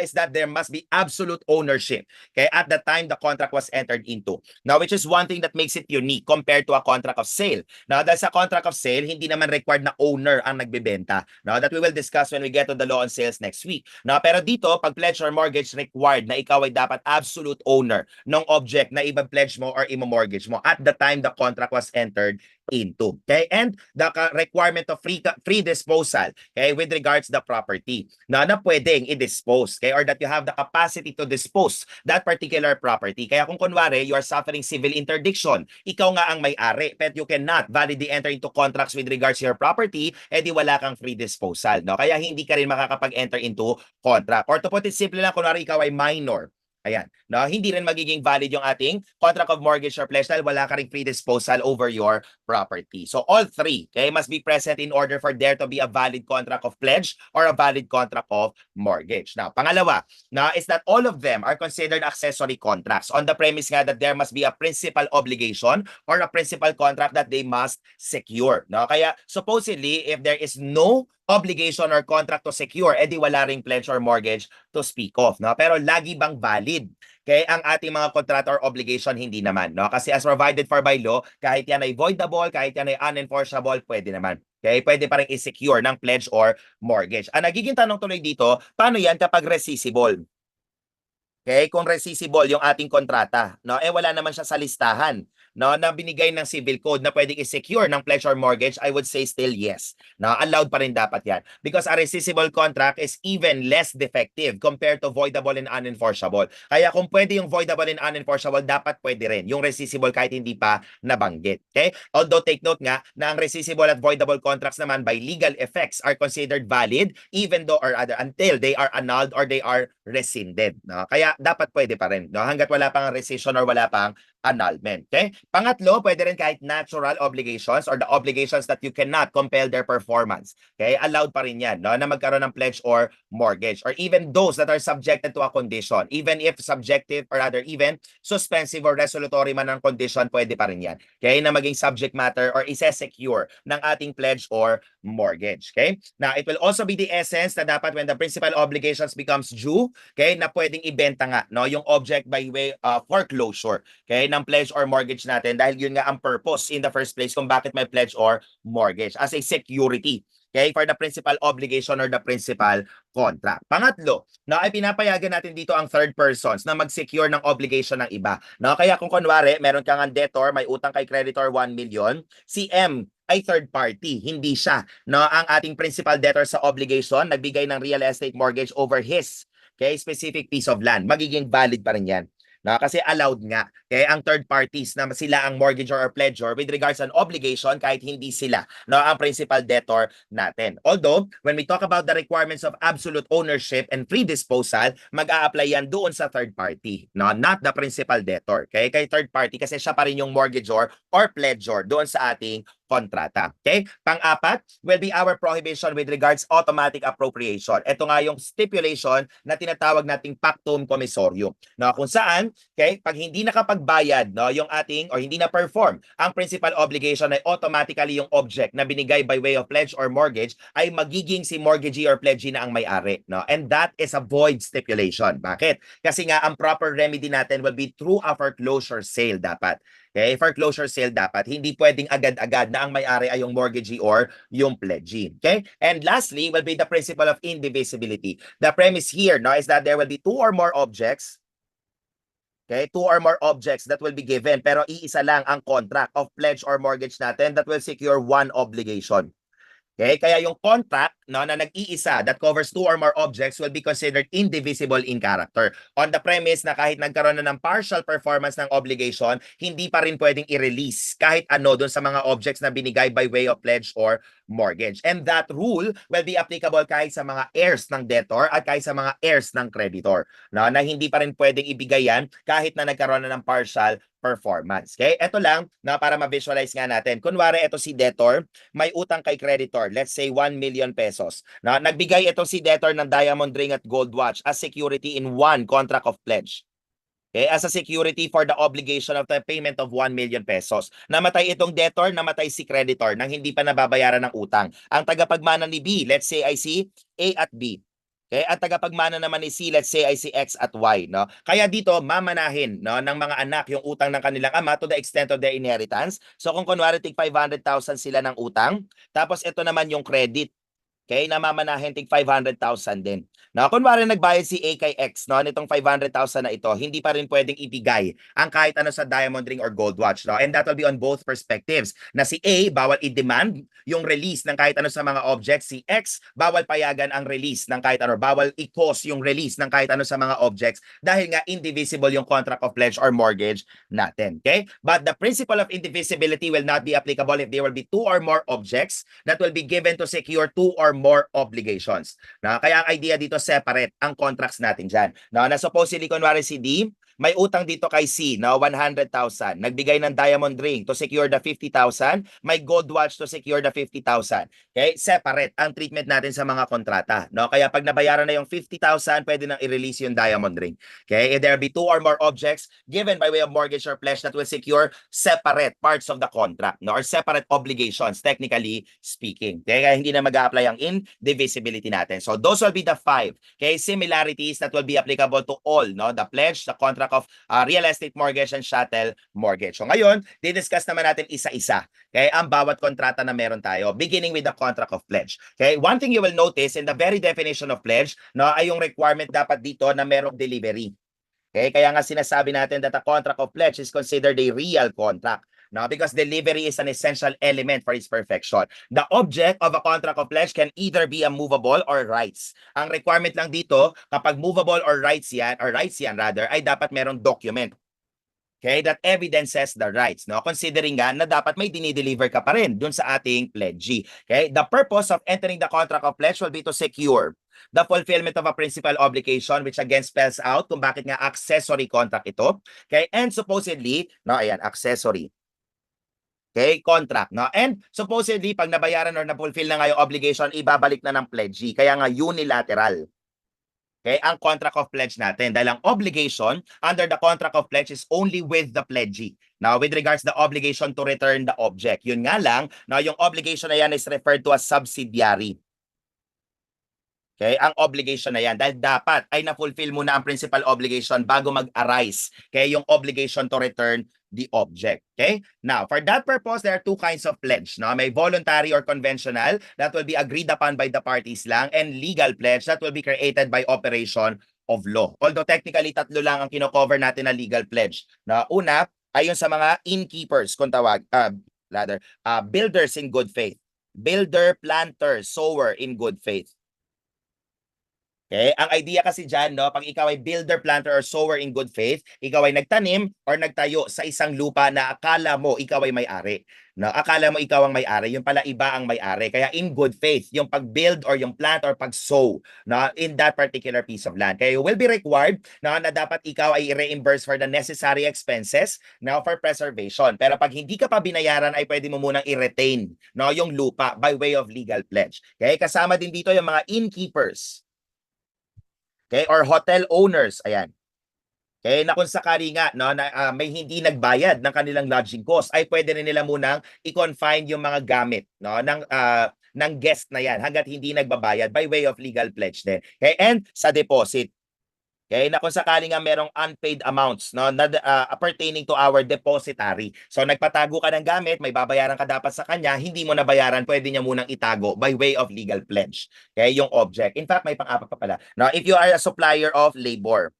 is that there must be absolute ownership, okay, at the time the contract was entered into. Now, which is one thing that makes it unique compared to a contract of sale. Now, dahil sa contract of sale, hindi naman required na owner ang nagbebenta. Now, that we will discuss when we get to the law on sales next week. Now, pero dito, pag pledge or mortgage, required na ikaw ay dapat absolute owner ng object na i-pledge mo or i-mortgage mo at the time the contract was entered into. Okay? And the requirement of free disposal, okay, with regards the property na pwedeng i-dispose, okay, or that you have the capacity to dispose that particular property. Kaya kung kunwari, you are suffering civil interdiction, ikaw nga ang may-ari, but you cannot validly enter into contracts with regards to your property, edi wala kang free disposal. No? Kaya hindi ka rin makakapag-enter into contract. Or to put it simple lang, kunwari ikaw ay minor, ayan, no, hindi rin magiging valid yung ating contract of mortgage or pledge dahil wala ka ring free disposal over your property. So all three, okay, must be present in order for there to be a valid contract of pledge or a valid contract of mortgage. Now, pangalawa, na is that all of them are considered accessory contracts on the premise nga that there must be a principal obligation or a principal contract that they must secure. No? Kaya supposedly, if there is no obligation or contract to secure, edi wala ring pledge or mortgage to speak of. No? Pero lagi bang valid? Okay, ang ating mga contract or obligation, hindi naman. No? Kasi as provided for by law, kahit yan ay voidable, kahit yan ay unenforceable, pwede naman. Okay, pwede pa rin i-secure ng pledge or mortgage. Ang nagiging tanong tuloy dito, paano yan kapag rescissible? Okay, kung rescissible yung ating kontrata, no? Wala naman siya sa listahan, no, na binigay ng civil code na pwedeng i-secure ng pledge or mortgage. I would say still yes. No, allowed pa rin dapat yan. Because a rescissible contract is even less defective compared to voidable and unenforceable. Kaya kung pwede yung voidable and unenforceable, dapat pwede rin yung rescissible kahit hindi pa nabanggit. Okay? Although take note nga na ang rescissible at voidable contracts naman by legal effects are considered valid even though or other until they are annulled or they are rescinded. No? Kaya dapat pwede pa rin, no? Hanggat wala pang rescission or wala pang annulment. Okay? Pangatlo, pwede rin kahit natural obligations or the obligations that you cannot compel their performance. Okay? Allowed pa rin yan, no? Na magkaroon ng pledge or mortgage, or even those that are subjected to a condition. Even if subjective or rather even suspensive or resolutory man ang condition, pwede pa rin yan. Okay? Na maging subject matter or isa-secure ng ating pledge or mortgage. Okay? Now, it will also be the essence na dapat when the principal obligations becomes due, okay, na pwedeng ibenta nga, no, yung object by way of foreclosure, okay, ng pledge or mortgage natin dahil yun nga ang purpose in the first place kung bakit may pledge or mortgage as a security, okay, for the principal obligation or the principal contract. Pangatlo, na ay pinapayagan natin dito ang third persons na mag-secure ng obligation ng iba. No, kaya kung kunwari, meron kang debtor, may utang kay creditor 1 million, si M ay third party, hindi siya, no, ang ating principal debtor sa obligation, nagbigay ng real estate mortgage over his, okay, specific piece of land, magiging valid pa rin yan. No, kasi allowed nga. Okay, ang third parties na sila ang mortgagor or pledgor with regards an obligation kahit hindi sila, no, ang principal debtor natin. Although, when we talk about the requirements of absolute ownership and free disposal, mag-a-apply yan doon sa third party, no, not the principal debtor. Okay, kay third party kasi siya pa rin yung mortgagor or pledgor doon sa ating kontrata. Okay? Pang-apat will be our prohibition with regards automatic appropriation. Ito nga yung stipulation na tinatawag nating pactum commissorium. No, kung saan, okay, pag hindi nakapagbayad, no, yung ating or hindi na perform ang principal obligation ay automatically yung object na binigay by way of pledge or mortgage ay magiging si mortgagee or pledgee na ang may-ari, no? And that is a void stipulation. Bakit? Kasi nga ang proper remedy natin will be through a foreclosure sale dapat. Okay, foreclosure sale dapat. Hindi pwedeng agad-agad na ang may-ari ay yung mortgagee or yung pledgee. Okay? And lastly will be the principle of indivisibility. The premise here, no, is that there will be two or more objects. Okay, two or more objects that will be given pero iisa lang ang contract of pledge or mortgage natin that will secure one obligation. Okay, kaya yung contract, no, na nag-iisa that covers two or more objects will be considered indivisible in character. On the premise na kahit nagkaroon na ng partial performance ng obligation, hindi pa rin pwedeng i-release kahit ano doon sa mga objects na binigay by way of pledge or mortgage. And that rule will be applicable kahit sa mga heirs ng debtor at kahit sa mga heirs ng creditor. No, na hindi pa rin pwedeng ibigay yan kahit na nagkaroon na ng partial performance. Okay? Ito lang na para ma-visualize nga natin. Kunwari ito si debtor, may utang kay creditor, let's say 1 million pesos. Na nagbigay ito si debtor ng diamond ring at gold watch as security in one contract of pledge. Okay, as a security for the obligation of the payment of 1 million pesos. Namatay itong debtor, namatay si creditor nang hindi pa nababayaran ng utang. Ang tagapagmana ni B, let's say I see A at B. Okay, at tagapagmana naman ni C, let's say ay si X at Y, no? Kaya dito mamanahin, no, ng mga anak yung utang ng kanilang ama to the extent of their inheritance. So kung kunwari tig 500,000 sila ng utang, tapos ito naman yung credit. Okay, namamanahin tig 500,000 din. Na kunwari nagbayad si A kay X, no, nitong 500,000 na ito, hindi pa rin pwedeng ibigay ang kahit ano sa diamond ring or gold watch, no? And that will be on both perspectives. Na si A, bawal i-demand yung release ng kahit ano sa mga objects. Si X, bawal payagan ang release ng kahit ano, bawal i-cause yung release ng kahit ano sa mga objects dahil nga indivisible yung contract of pledge or mortgage natin. Okay? But the principle of indivisibility will not be applicable if there will be two or more objects that will be given to secure two or more obligations. Na kaya ang idea dito separate ang contracts natin diyan. Na supposedly kunwari si D, may utang dito kay C na 100,000. Nagbigay ng diamond ring to secure the 50,000, may gold watch to secure the 50,000. Okay? Separate ang treatment natin sa mga kontrata, no? Kaya pag nabayaran na yung 50,000, pwede nang i-release yung diamond ring. Okay? If there be two or more objects given by way of mortgage or pledge that will secure separate parts of the contract, no? Or separate obligations, technically speaking. Okay? Kaya hindi na mag-a-apply ang indivisibility natin. So those will be the 5, okay, similarities that will be applicable to all, no? The pledge, the contract of real estate mortgage and chattel mortgage. So ngayon, didiscuss naman natin isa-isa, okay, ang bawat kontrata na meron tayo, beginning with the contract of pledge. Okay? One thing you will notice in the very definition of pledge, no, ay yung requirement dapat dito na merong delivery. Okay? Kaya nga sinasabi natin that a contract of pledge is considered a real contract. No, because delivery is an essential element for its perfection. The object of a contract of pledge can either be a movable or rights. Ang requirement lang dito, kapag movable or rights yan rather, ay dapat merong document. Okay, that evidences the rights, no? Considering nga na dapat may dinideliver ka pa rin dun sa ating pledgee. Okay? The purpose of entering the contract of pledge will be to secure the fulfillment of a principal obligation, which again spells out kung bakit nga accessory contract ito. Okay? And supposedly, no, ayan, accessory. Okay, contract, no? And supposedly, pag nabayaran or na-fulfill na nga yung obligation, ibabalik na ng pledgee. Kaya nga unilateral. Okay, ang contract of pledge natin. Dahil ang obligation under the contract of pledge is only with the pledgee. Now, with regards the obligation to return the object, yun nga lang, now yung obligation na yan is referred to as subsidiary. Okay, ang obligation na yan. Dahil dapat ay na-fulfill muna ang principal obligation bago mag-arise. Okay, yung obligation to return the object. Okay? Now, for that purpose, there are two kinds of pledge. No? May voluntary or conventional that will be agreed upon by the parties lang, and legal pledge that will be created by operation of law. Although technically, tatlo lang ang kino-cover natin na legal pledge. Na una, ay yung sa mga innkeepers, kung tawag, builders in good faith. Builder, planter, sower in good faith. Okay? Ang idea kasi dyan, no, pag ikaw ay builder, planter, or sower in good faith, ikaw ay nagtanim or nagtayo sa isang lupa na akala mo ikaw ay may-ari. No, akala mo ikaw ang may-ari, yung pala iba ang may-ari. Kaya in good faith, yung pag-build or yung plant or pag-sow, no, in that particular piece of land. Kaya you will be required, no, na dapat ikaw ay i-reimburse for the necessary expenses, no, for preservation. Pero pag hindi ka pa binayaran, ay pwede mo munang i-retain, no, yung lupa by way of legal pledge. Okay? Kasama din dito yung mga innkeepers. Okay, or hotel owners, ayan. Okay, na kung sakali nga, no, na, may hindi nagbayad ng kanilang lodging cost, ay pwede rin nila munang i-confine yung mga gamit, no, ng guest na yan hanggat hindi nagbabayad by way of legal pledge din. Okay, and sa deposit. Okay, na kung sakali nga merong unpaid amounts, no, na, pertaining to our depositary. So nagpatago ka ng gamit, may babayaran ka dapat sa kanya, hindi mo nabayaran, pwede niya munang itago by way of legal pledge. Okay, yung object. In fact, may pang-apat pa pala. Now, if you are a supplier of labor,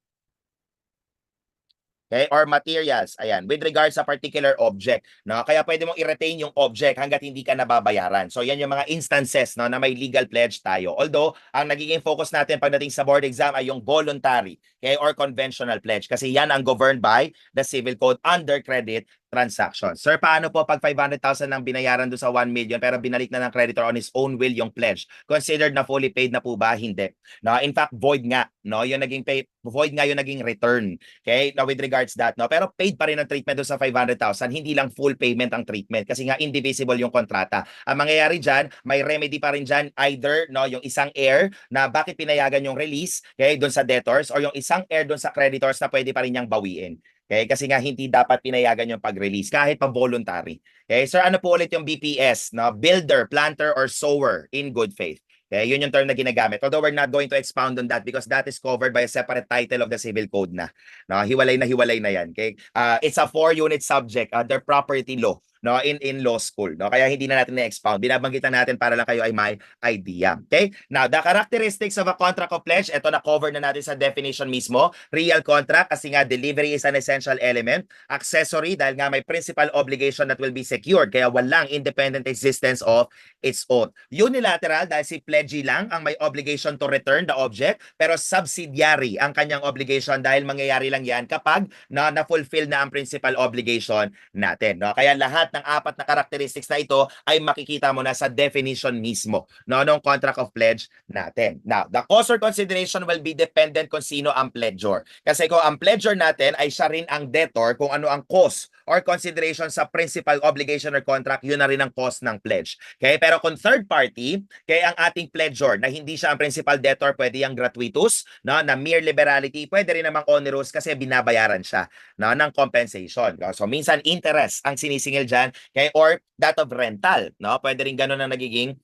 okay, or materials, ayan, with regards sa particular object, no? Kaya pwede mong i-retain yung object hanggat hindi ka nababayaran. So yan yung mga instances, no, na may legal pledge tayo. Although ang nagiging focus natin pagdating sa board exam ay yung voluntary, okay, or conventional pledge kasi yan ang governed by the civil code under credit transactions. Sir, paano po pag 500,000 ang binayaran doon sa 1 million pero binalik na ng creditor on his own will yung pledge? Considered na fully paid na po ba? Hindi. No, in fact, void nga, no? Yung naging void nga yung naging return. Okay? Now with regards that, no? Pero paid pa rin ang treatment doon sa 500,000, hindi lang full payment ang treatment kasi nga indivisible yung kontrata. Ang mangyayari diyan, may remedy pa rin diyan either, no, yung isang heir na bakit pinayagan yung release, okay, doon sa debtors, or yung isang heir doon sa creditors na pwede pa rin niyang bawiin. Okay, kasi nga hindi dapat pinayagan yung pag-release kahit pa voluntary. Okay, sir, ano po ulit yung BPS, no? Builder, planter, or sower in good faith. Okay, yun yung term na ginagamit. Although we're not going to expound on that because that is covered by a separate title of the Civil Code na. No, hiwalay na yan. Okay? It's a 4-unit subject under property law, no, in law school, no. Kaya hindi na natin na-expound. Binabanggitan natin para lang kayo ay may idea. Okay? Now, the characteristics of a contract of pledge, ito na cover na natin sa definition mismo. Real contract kasi nga delivery is an essential element. Accessory dahil nga may principal obligation that will be secured kaya walang independent existence of its own. Unilateral dahil si pledgee lang ang may obligation to return the object pero subsidiary ang kanyang obligation dahil mangyayari lang yan kapag na-fulfill na ang principal obligation natin. No? Kaya lahat ng 4 na characteristics na ito ay makikita mo na sa definition mismo, no, ng contract of pledge natin. Now, the cost or consideration will be dependent kung sino ang pledger. Kasi kung ang pledger natin ay siya rin ang debtor, kung ano ang cost or consideration sa principal obligation or contract, yun na rin ang cost ng pledge. Okay? Pero kung third party, kaya ang ating pledger na hindi siya ang principal debtor, pwede yung gratuitous, no, na mere liberality, pwede rin namang onerous kasi binabayaran siya, no, ng compensation. So minsan interest ang sinisingil dyan, okay? Or that of rental, no? Pwede rin ganun ang nagiging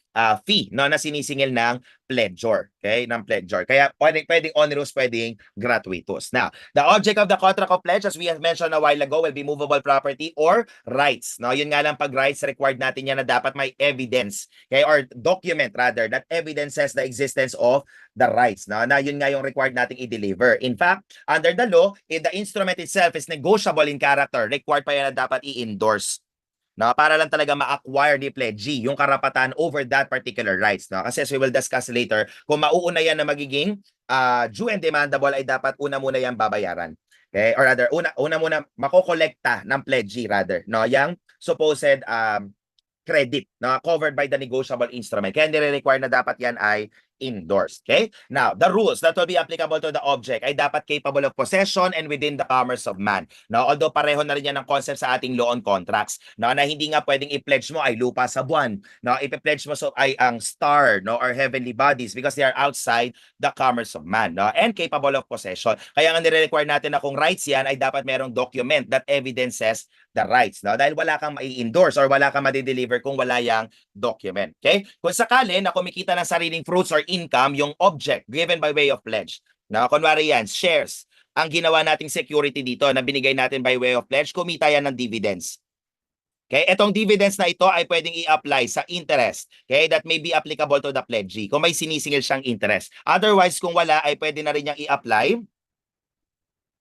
fee, no, na sinisingil ng pledger, okay? Ng pledger. Kaya pwedeng onerous, pwedeng gratuitous. Now, the object of the contract of pledge, as we have mentioned a while ago, will be movable property or rights, no? Yun nga lang, pag rights, required natin yan na dapat may evidence, okay? Or document rather, that evidences the existence of the rights, no? Na yun nga yung required nating i-deliver. In fact, under the law, if the instrument itself is negotiable in character, required pa yan na dapat i-endorse, no, para lang talaga ma-acquire ni pledgee yung karapatan over that particular rights, no? Kasi as we will discuss later, kung mauuna yan na magiging due and demandable ay dapat una muna yan babayaran. Okay? Or rather, una muna makokolekta ng pledgee rather, no? Yang supposed credit, no, covered by the negotiable instrument. Kaya nire-require na dapat yan ay endorsed. Okay? Now, the rules that will be applicable to the object ay dapat capable of possession and within the commerce of man. No, although pareho na rin yan ang concept sa ating law on contracts. No, na hindi nga pwedeng i-pledge mo ay lupa sa buwan. No, i-pledge mo so ay ang star, no, or heavenly bodies because they are outside the commerce of man, no, and capable of possession. Kaya nga nire-require natin na kung rights yan ay dapat merong document that evidences the rights, no? Dahil wala kang mai-endorse or wala kang ma-deliver kung wala yang document. Okay? Kung sakali na kumikita ng sariling fruits or income yung object given by way of pledge. Na kunwari yan, shares. Ang ginawa nating security dito na binigay natin by way of pledge, kumita yan ng dividends. Okay? Etong dividends na ito ay pwedeng i-apply sa interest. Okay? That may be applicable to the pledgee kung may sinisingil siyang interest. Otherwise, kung wala, ay pwede na rin niyang i-apply.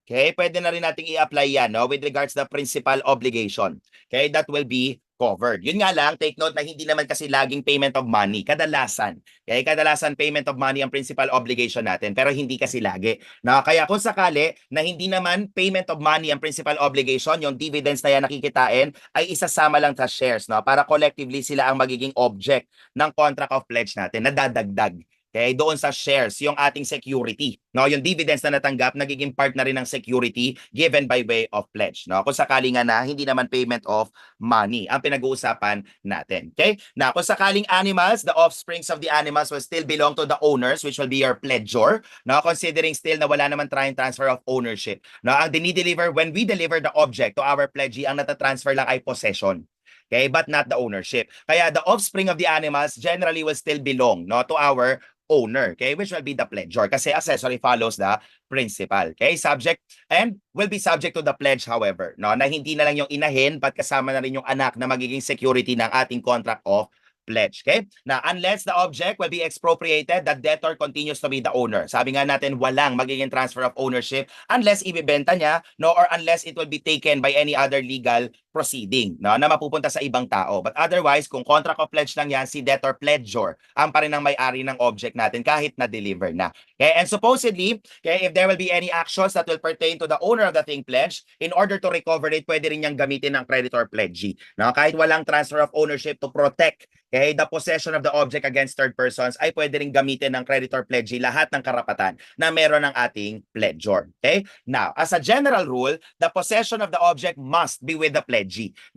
Okay, pwede na rin nating i-apply yan, no, with regards to the principal obligation. Okay, that will be covered. Yun nga lang, take note na hindi naman kasi laging payment of money. Kadalasan. Okay, kadalasan payment of money ang principal obligation natin, pero hindi kasi lagi. No, kaya kung sakali na hindi naman payment of money ang principal obligation, yung dividends na yan nakikitain, ay isasama lang sa shares, no, para collectively sila ang magiging object ng contract of pledge natin, nadadagdag. Okay, doon sa shares, yung ating security. No, yung dividends na natanggap, nagiging part na rin ng security given by way of pledge. No, kung sakali nga na hindi naman payment of money ang pinag-uusapan natin. Okay? Now, kung sakaling animals, the offsprings of the animals will still belong to the owners, which will be your pledger. No, considering still na wala naman trying transfer of ownership. No, ang dinideliver, when we deliver the object to our pledgee, ang natatransfer lang ay possession. Okay, but not the ownership. Kaya the offspring of the animals generally will still belong, no, to our owner, okay, which will be the pledger kasi accessory follows the principal. Okay, subject and will be subject to the pledge, however, no, na hindi na lang yung inahin but kasama na rin yung anak na magiging security ng ating contract of pledge. Okay? Now, unless the object will be expropriated, the debtor continues to be the owner. Sabi nga natin, walang magiging transfer of ownership unless ibibenta niya, no, or unless it will be taken by any other legal proceeding, no, na mapupunta sa ibang tao. But otherwise, kung contract of pledge lang yan, si debtor pledger ang pa rin ang may-ari ng object natin kahit na-deliver na. Okay? And supposedly, okay, if there will be any actions that will pertain to the owner of the thing pledged, in order to recover it, pwede rin niyang gamitin ng creditor pledgee. No? Kahit walang transfer of ownership to protect, okay, the possession of the object against third persons, ay pwede rin gamitin ng creditor pledgee lahat ng karapatan na meron ng ating pledger. Okay? Now, as a general rule, the possession of the object must be with the pledgee.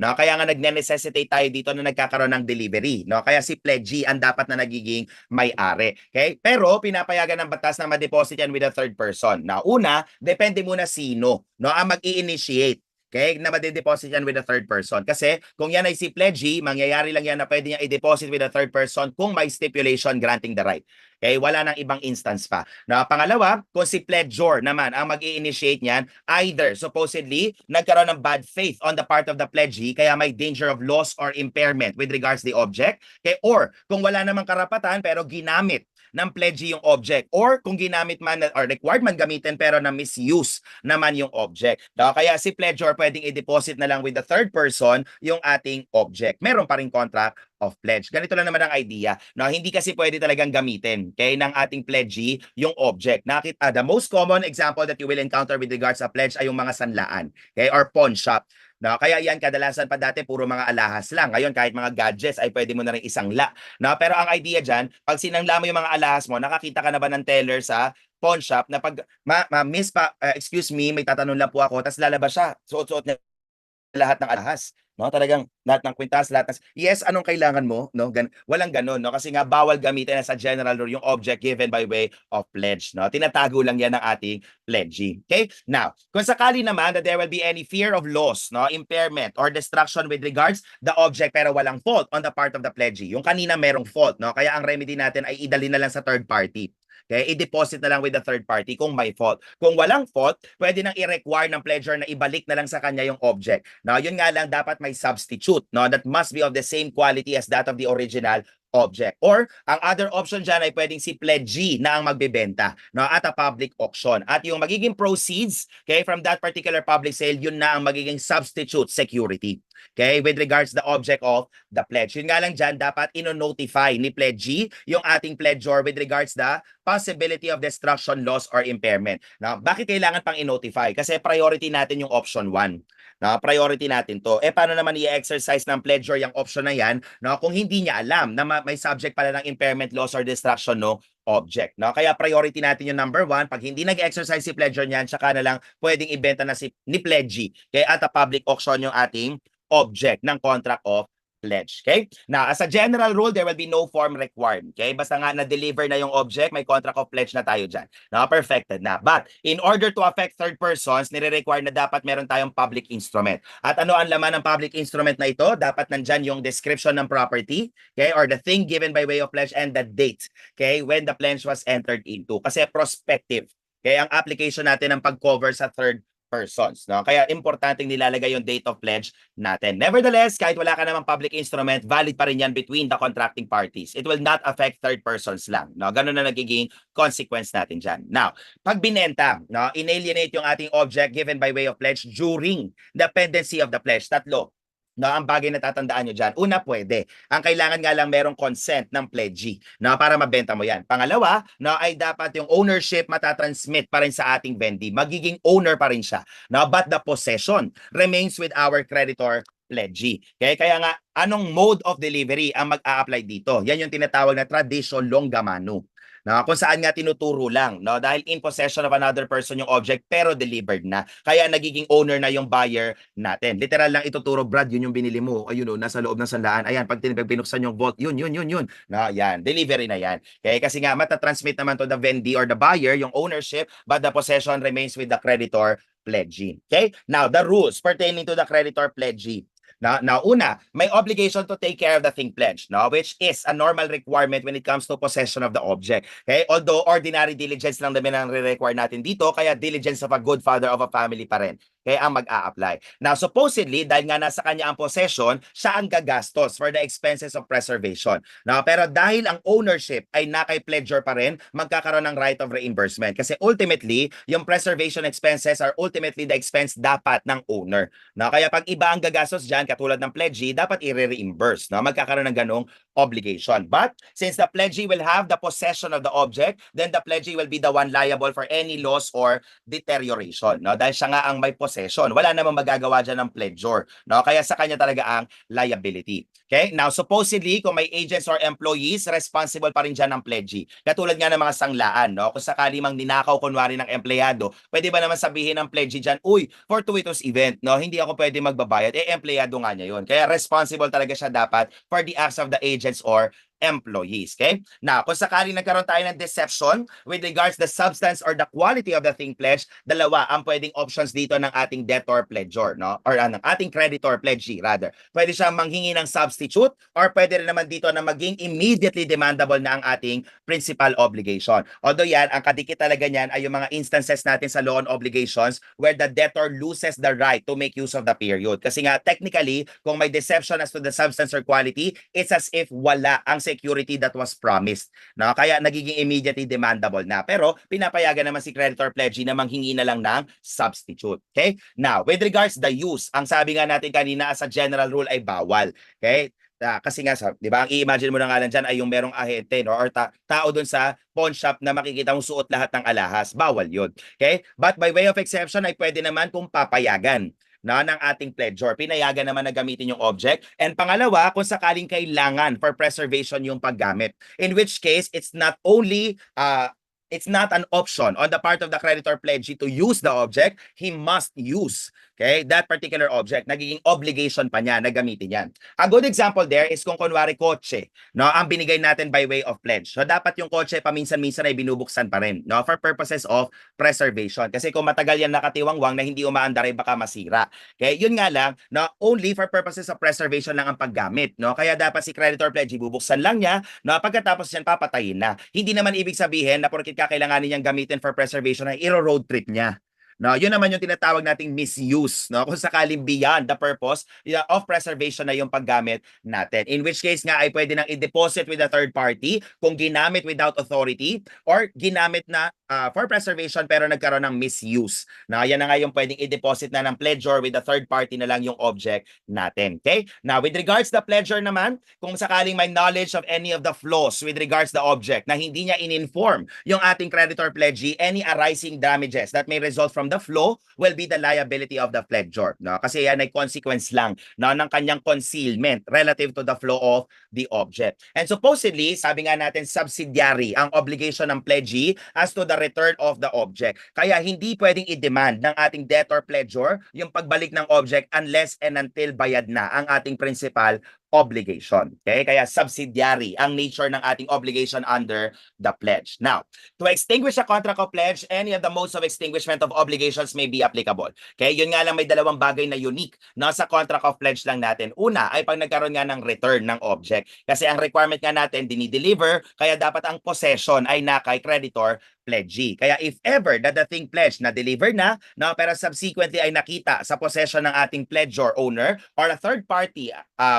No? Kaya nga nagne-necessitate tayo dito na nagkakaroon ng delivery. No? Kaya si pledgee ang dapat na nagiging may-ari. Okay? Pero pinapayagan ng batas na ma-deposit yan with a third person. Now, una, depende muna sino, no, ang mag-i-initiate. Okay, na made-deposit yan with a third person. Kasi kung yan ay si pledgee, mangyayari lang yan na pwede niya i-deposit with a third person kung may stipulation granting the right. Okay, wala nang ibang instance pa. Na pangalawa, kung si pledgor naman ang mag-i-initiate niyan, either supposedly nagkaroon ng bad faith on the part of the pledgee kaya may danger of loss or impairment with regards to the object, okay, or kung wala namang karapatan pero ginamit ng pledgee yung object, or kung ginamit man or required man gamitin pero na misuse naman yung object. Kaya si pledgor pwedeng i-deposit na lang with the third person yung ating object. Meron pa rin contract of pledge. Ganito lang naman ang idea. No, hindi kasi pwede talagang gamitin ng ating pledgee yung object. The most common example that you will encounter with regards sa pledge ay yung mga sanlaan, okay, or pawn shop. No, kaya yan kadalasan pa dati puro mga alahas lang. Ngayon kahit mga gadgets ay pwede mo na rin isangla. No, pero ang idea diyan, pag sinangla mo yung mga alahas mo, nakakita ka na ba ng teller sa pawn shop na pag miss pa, excuse me, may tatanong lang po ako, tapos lalabas siya. Suot-suot niya lahat ng alahas, no? Talagang lahat ng kwintas, lahat ng yes, anong kailangan mo, no? Walang ganun, no? Kasi nga bawal gamitin as a general rule yung object given by way of pledge, no? Tinatago lang yan ng ating pledgee. Okay? Now, kung sakali naman that there will be any fear of loss, no, impairment or destruction with regards the object pero walang fault on the part of the pledgee. Yung kanina merong fault, no? Kaya ang remedy natin ay idalhin na lang sa third party. Okay, i-deposit na lang with the third party kung may fault. Kung walang fault, pwede nang i-require ng pledgor na ibalik na lang sa kanya yung object. Now, yun nga lang dapat may substitute, no, that must be of the same quality as that of the original object. Or ang other option dyan ay pwedeng si pledgee na ang magbebenta, no, at a public auction. At yung magiging proceeds, okay, from that particular public sale, yun na ang magiging substitute security. Okay, with regards the object of the pledge. Yun nga lang dyan, dapat ino-notify ni pledgee yung ating pledgor with regards the possibility of destruction, loss, or impairment. Now, bakit kailangan pang i-notify? Kasi priority natin yung option 1. No, priority natin to. Paano naman i-exercise ng pledgor yung option na yan, no, kung hindi niya alam na may subject pala ng impairment, loss, or destruction no object. No? Kaya priority natin yung number 1. Pag hindi nag-exercise si pledgor niyan, saka na lang pwedeng ibenta na ni pledgee. Kaya at a public auction yung ating object ng contract of pledge. Okay? Now, as a general rule, there will be no form required. Okay? Basta nga na-deliver na yung object, may contract of pledge na tayo dyan. Now, perfected na. But, in order to affect third persons, nire-require na dapat meron tayong public instrument. At ano ang laman ng public instrument na ito? Dapat nandyan yung description ng property, okay? Or the thing given by way of pledge and the date, okay? When the pledge was entered into. Kasi prospective. Okay? Ang application natin ng pag-cover sa third persons, no? Kaya importanteng nilalagay yung date of pledge natin. Nevertheless, kahit wala ka namang public instrument, valid pa rin yan between the contracting parties. It will not affect third persons lang, no? Ganun na nagiging consequence natin dyan. Now, pag binenta, no, inalienate yung ating object given by way of pledge during the pendency of the pledge. Tatlo. No, ang bagay na tatandaan nyo dyan. Una, pwede. Ang kailangan nga lang merong consent ng pledgee, no, para mabenta mo yan. Pangalawa, no, ay dapat yung ownership matatransmit pa rin sa ating vendee. Magiging owner pa rin siya. No, but the possession remains with our creditor pledgee. Okay? Kaya nga, anong mode of delivery ang mag-a-apply dito? Yan yung tinatawag na tradisyon longamano. No, kung saan nga tinuturo lang, no, dahil in possession of another person yung object pero delivered na. Kaya nagiging owner na yung buyer natin. Literal lang ituturo, Brad, yun yung binili mo. Ayun, nasa loob ng sandalan. Ayan, pag binuksan yung vault, yun. No, yan, delivery na yan. Okay, kasi nga matatransmit naman to the vendee or the buyer yung ownership, but the possession remains with the creditor pledgee. Okay? Now, the rules pertaining to the creditor pledgee. Now, una, may obligation to take care of the thing pledged, no? Which is a normal requirement when it comes to possession of the object. Okay? Although ordinary diligence lang naman ang re-require natin dito, kaya diligence of a good father of a family pa rin. Okay, ang mag-a-apply. Now, supposedly, dahil nga nasa kanya ang possession, siya ang gagastos for the expenses of preservation. Now, pero dahil ang ownership ay nakay pledgor pa rin, magkakaroon ng right of reimbursement. Kasi ultimately, yung preservation expenses are ultimately the expense dapat ng owner. Now, kaya pag iba ang gagastos dyan, katulad ng pledgee, dapat i-reimburse. No? Magkakaroon ng ganong obligation. But, since the pledgee will have the possession of the object, then the pledgee will be the one liable for any loss or deterioration. No? Dahil siya nga ang may possession. Wala namang magagawa dyan ng pledgor. No? Kaya sa kanya talaga ang liability. Okay? Now, supposedly, kung may agents or employees, responsible pa rin dyan ng pledgee. Katulad nga ng mga sanglaan. No? Kung sakali mang ninakaw kunwari ng empleyado, pwede ba naman sabihin ng pledgee dyan, uy, fortuitous event, no? Hindi ako pwede magbabayad. Empleyado nga niya yun. Kaya responsible talaga siya dapat for the acts of the agents or employees. Okay? Now, kung sakaling nagkaroon tayo ng deception with regards the substance or the quality of the thing pledged, dalawa ang pwedeng options dito ng ating debtor pledgor, no? Or ng ating creditor pledgee, rather. Pwede siyang manghingi ng substitute or pwede rin naman dito na maging immediately demandable na ang ating principal obligation. Although yan, ang kadikit talaga niyan ay yung mga instances natin sa loan obligations where the debtor loses the right to make use of the period. Kasi nga, technically, kung may deception as to the substance or quality, it's as if wala ang security that was promised. No? Kaya nagiging immediately demandable na. Pero pinapayagan naman si creditor pledgee na manghingi na lang ng substitute. Okay? Now, with regards the use, ang sabi nga natin kanina as a general rule ay bawal. Okay? Kasi nga, di ba, ang i-imagine mo na nga lang dyan ay yung merong ahente, no? Or tao dun sa pawn shop na makikita mong suot lahat ng alahas. Bawal yun. Okay? But by way of exception ay pwede naman kung papayagan ng ating pledgor. Pinayagan naman na gamitin yung object. And pangalawa, kung sakaling kailangan for preservation yung paggamit. In which case, it's not an option on the part of the creditor pledgee to use the object. He must use that particular object. Nagiging obligation pa niya na gamitin yan. A good example there is kung kunwari kotse, no, ang binigay natin by way of pledge. So dapat yung kotse paminsan-minsan ay binubuksan pa rin, no, for purposes of preservation. Kasi kung matagal yan nakatiwangwang na hindi umaandar ay baka masira. Okay, yun nga lang, no, only for purposes of preservation lang ang paggamit, no. Kaya dapat si creditor pledgee bubuksan lang niya, no, pagkatapos yan papatayin na. Hindi naman ibig sabihin na porket kakailanganin niyang gamitin for preservation ay iro-road trip niya. No, yun naman yung tinatawag nating misuse, no? Kung sakaling beyond the purpose of preservation na yung paggamit natin. In which case nga ay pwede nang i-deposit with a third party kung ginamit without authority or ginamit na for preservation pero nagkaroon ng misuse. No, yan na nga yung pwedeng i-deposit na ng pledgor with a third party na lang yung object natin. Okay? Now, with regards the pledgor naman, kung sakaling may knowledge of any of the flaws with regards the object na hindi niya in-inform yung ating creditor pledgee, any arising damages that may result from the flow will be the liability of the pledgor, no? Kasi yan ay consequence lang, no, ng kanyang concealment relative to the flow of the object. And supposedly, sabi nga natin, subsidiary ang obligation ng pledgee as to the return of the object. Kaya hindi pwedeng i-demand ng ating debtor pledgor yung pagbalik ng object unless and until bayad na ang ating principal obligation. Okay? Kaya subsidiary ang nature ng ating obligation under the pledge. Now, to extinguish a contract of pledge, any of the modes of extinguishment of obligations may be applicable. Okay? Yun nga lang, may dalawang bagay na unique na sa contract of pledge lang natin. Una ay pag nagkaroon nga ng return ng object. Kasi ang requirement nga natin, dinideliver, kaya dapat ang possession ay na kay creditor pledgee. Kaya if ever that the thing pledged na deliver na, no, pero subsequently ay nakita sa possession ng ating pledgor owner or a third party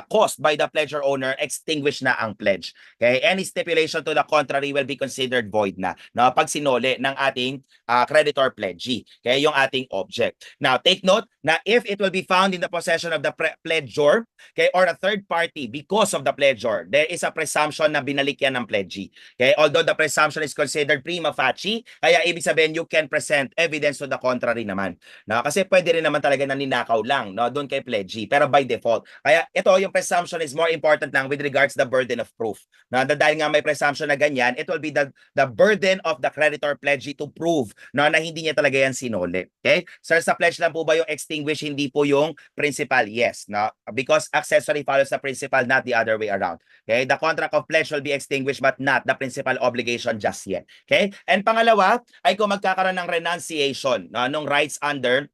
caused by the pledgor owner, extinguish na ang pledge. Okay? Any stipulation to the contrary will be considered void na, no, pag sinole ng ating creditor pledgee. Okay? Yung ating object. Now, take note na if it will be found in the possession of the pledgor, okay, or a third party because of the pledgor, there is a presumption na binalik yan ng pledgee. Okay? Although the presumption is considered prima facie, kaya ibig sabihin you can present evidence to the contrary naman. No? Kasi pwede rin naman talaga na ninakaw lang, no, doon kay pledgee, pero by default. Kaya ito, yung presumption is more important lang with regards the burden of proof. No? Dahil nga may presumption na ganyan, it will be the burden of the creditor pledgee to prove, no, na hindi niya talaga yan sinole. Okay? Sir, sa pledge lang po ba yung extinguish, hindi po yung principal? Yes. No? Because accessory follows the principal, not the other way around. Okay? The contract of pledge will be extinguished but not the principal obligation just yet. Okay? And pangalawa ay kung magkakaroon ng renunciation, no, nung rights under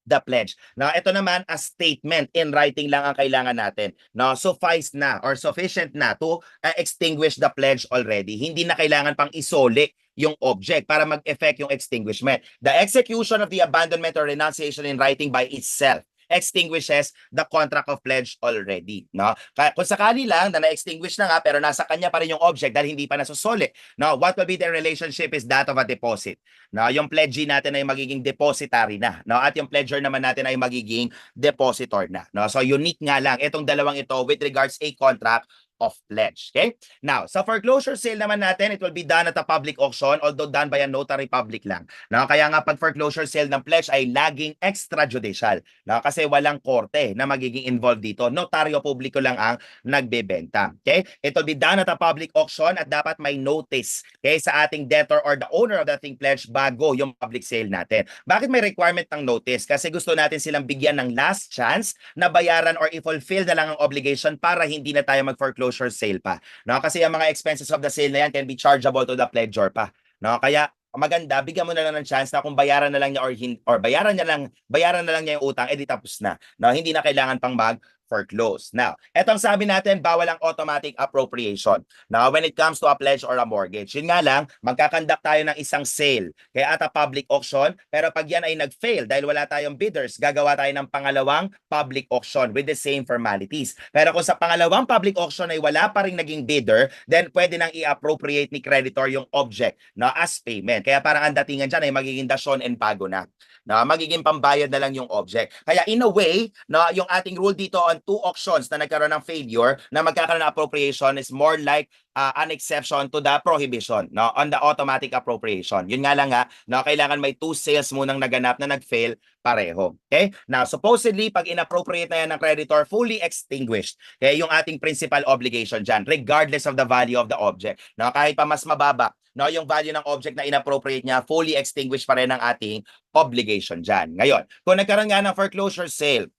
the pledge. Now, ito naman, a statement in writing lang ang kailangan natin. No, suffice na or sufficient na to extinguish the pledge already. Hindi na kailangan pang isole yung object para mag-effect yung extinguishment. The execution of the abandonment or renunciation in writing by itself extinguishes the contract of pledge already, no? Kung sakali lang na na-extinguish na nga pero nasa kanya pa rin yung object dahil hindi pa nasusole, no, what will be the relationship is that of a deposit. No, yung pledgee natin ay magiging depositary na, no, at yung pledger naman natin ay magiging depositor na, no? So unique nga lang itong dalawang ito with regards a contract of pledge. Okay? Now, sa foreclosure sale naman natin, it will be done at a public auction, although done by a notary public lang. No? Kaya nga pag foreclosure sale ng pledge ay laging extrajudicial. No? Kasi walang korte na magiging involved dito. Notaryo publiko lang ang nagbebenta. Okay? It will be done at a public auction at dapat may notice, okay, sa ating debtor or the owner of the thing pledge bago yung public sale natin. Bakit may requirement ng notice? Kasi gusto natin silang bigyan ng last chance na bayaran or i-fulfill na lang ang obligation para hindi na tayo mag-foreclose foreclosure sale pa. No? Kasi ang mga expenses of the sale na yan can be chargeable to the pledgor pa. No? Kaya maganda, bigyan mo na lang ng chance na kung bayaran na lang niya or bayaran na lang niya yung utang, edi tapos na. No? Hindi na kailangan pang foreclose. Now, etong sabi natin, bawal ang automatic appropriation. Now, when it comes to a pledge or a mortgage, yun nga lang, magkakandak tayo ng isang sale, kaya at a public auction, pero pag yan ay nag-fail dahil wala tayong bidders, gagawa tayo ng pangalawang public auction with the same formalities. Pero kung sa pangalawang public auction ay wala pa rin naging bidder, then pwede nang i-appropriate ni creditor yung object na as payment. Kaya parang ang datingan dyan ay magiging dasyon and pago na. Magiging pambayad na lang yung object. Kaya in a way, yung ating rule dito on 2 auctions na nagkaroon ng failure na magkakaroon ng appropriation is more like an exception to the prohibition on the automatic appropriation. Yun nga lang kailangan may 2 sales munang naganap na nag-fail pareho. Okay? Now, supposedly, pag inappropriate na yan ng creditor, fully extinguished. Okay? Yung ating principal obligation dyan, regardless of the value of the object. Kahit pa mas mababa, yung value ng object na inappropriate niya, fully extinguished pa rin ang ating obligation dyan. Ngayon, kung nagkaroon nga ng foreclosure sale,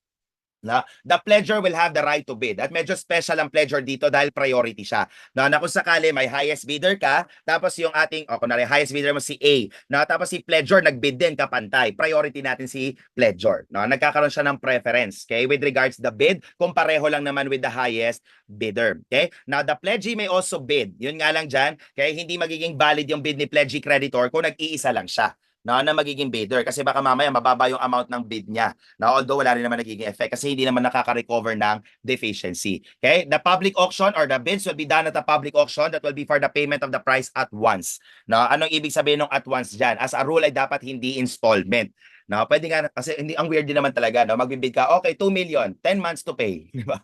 the pledgor will have the right to bid. At medyo special ang pledgor dito dahil priority siya. Na kung sakali may highest bidder ka, tapos yung ating, kunwari highest bidder mo si A, tapos si pledgor nagbid din kapantay. Priority natin si pledgor. Nagkakaroon siya ng preference, okay, with regards the bid, kung pareho lang naman with the highest bidder. Okay? Now, the pledgee may also bid. Yun nga lang dyan, kaya hindi magiging valid yung bid ni pledgee creditor kung nag-iisa lang siya na magiging bidder kasi baka mamaya mababa yung amount ng bid niya. Although wala rin naman nagiging effect kasi hindi naman nakaka-recover ng deficiency. Okay? The public auction or the bids will be done at a public auction that will be for the payment of the price at once. Anong ibig sabihin ng at once dyan? As a rule ay dapat hindi installment. Pwede nga, kasi hindi, ang weird din naman talaga, magbibid ka, okay, 2 million, 10 months to pay. Di ba?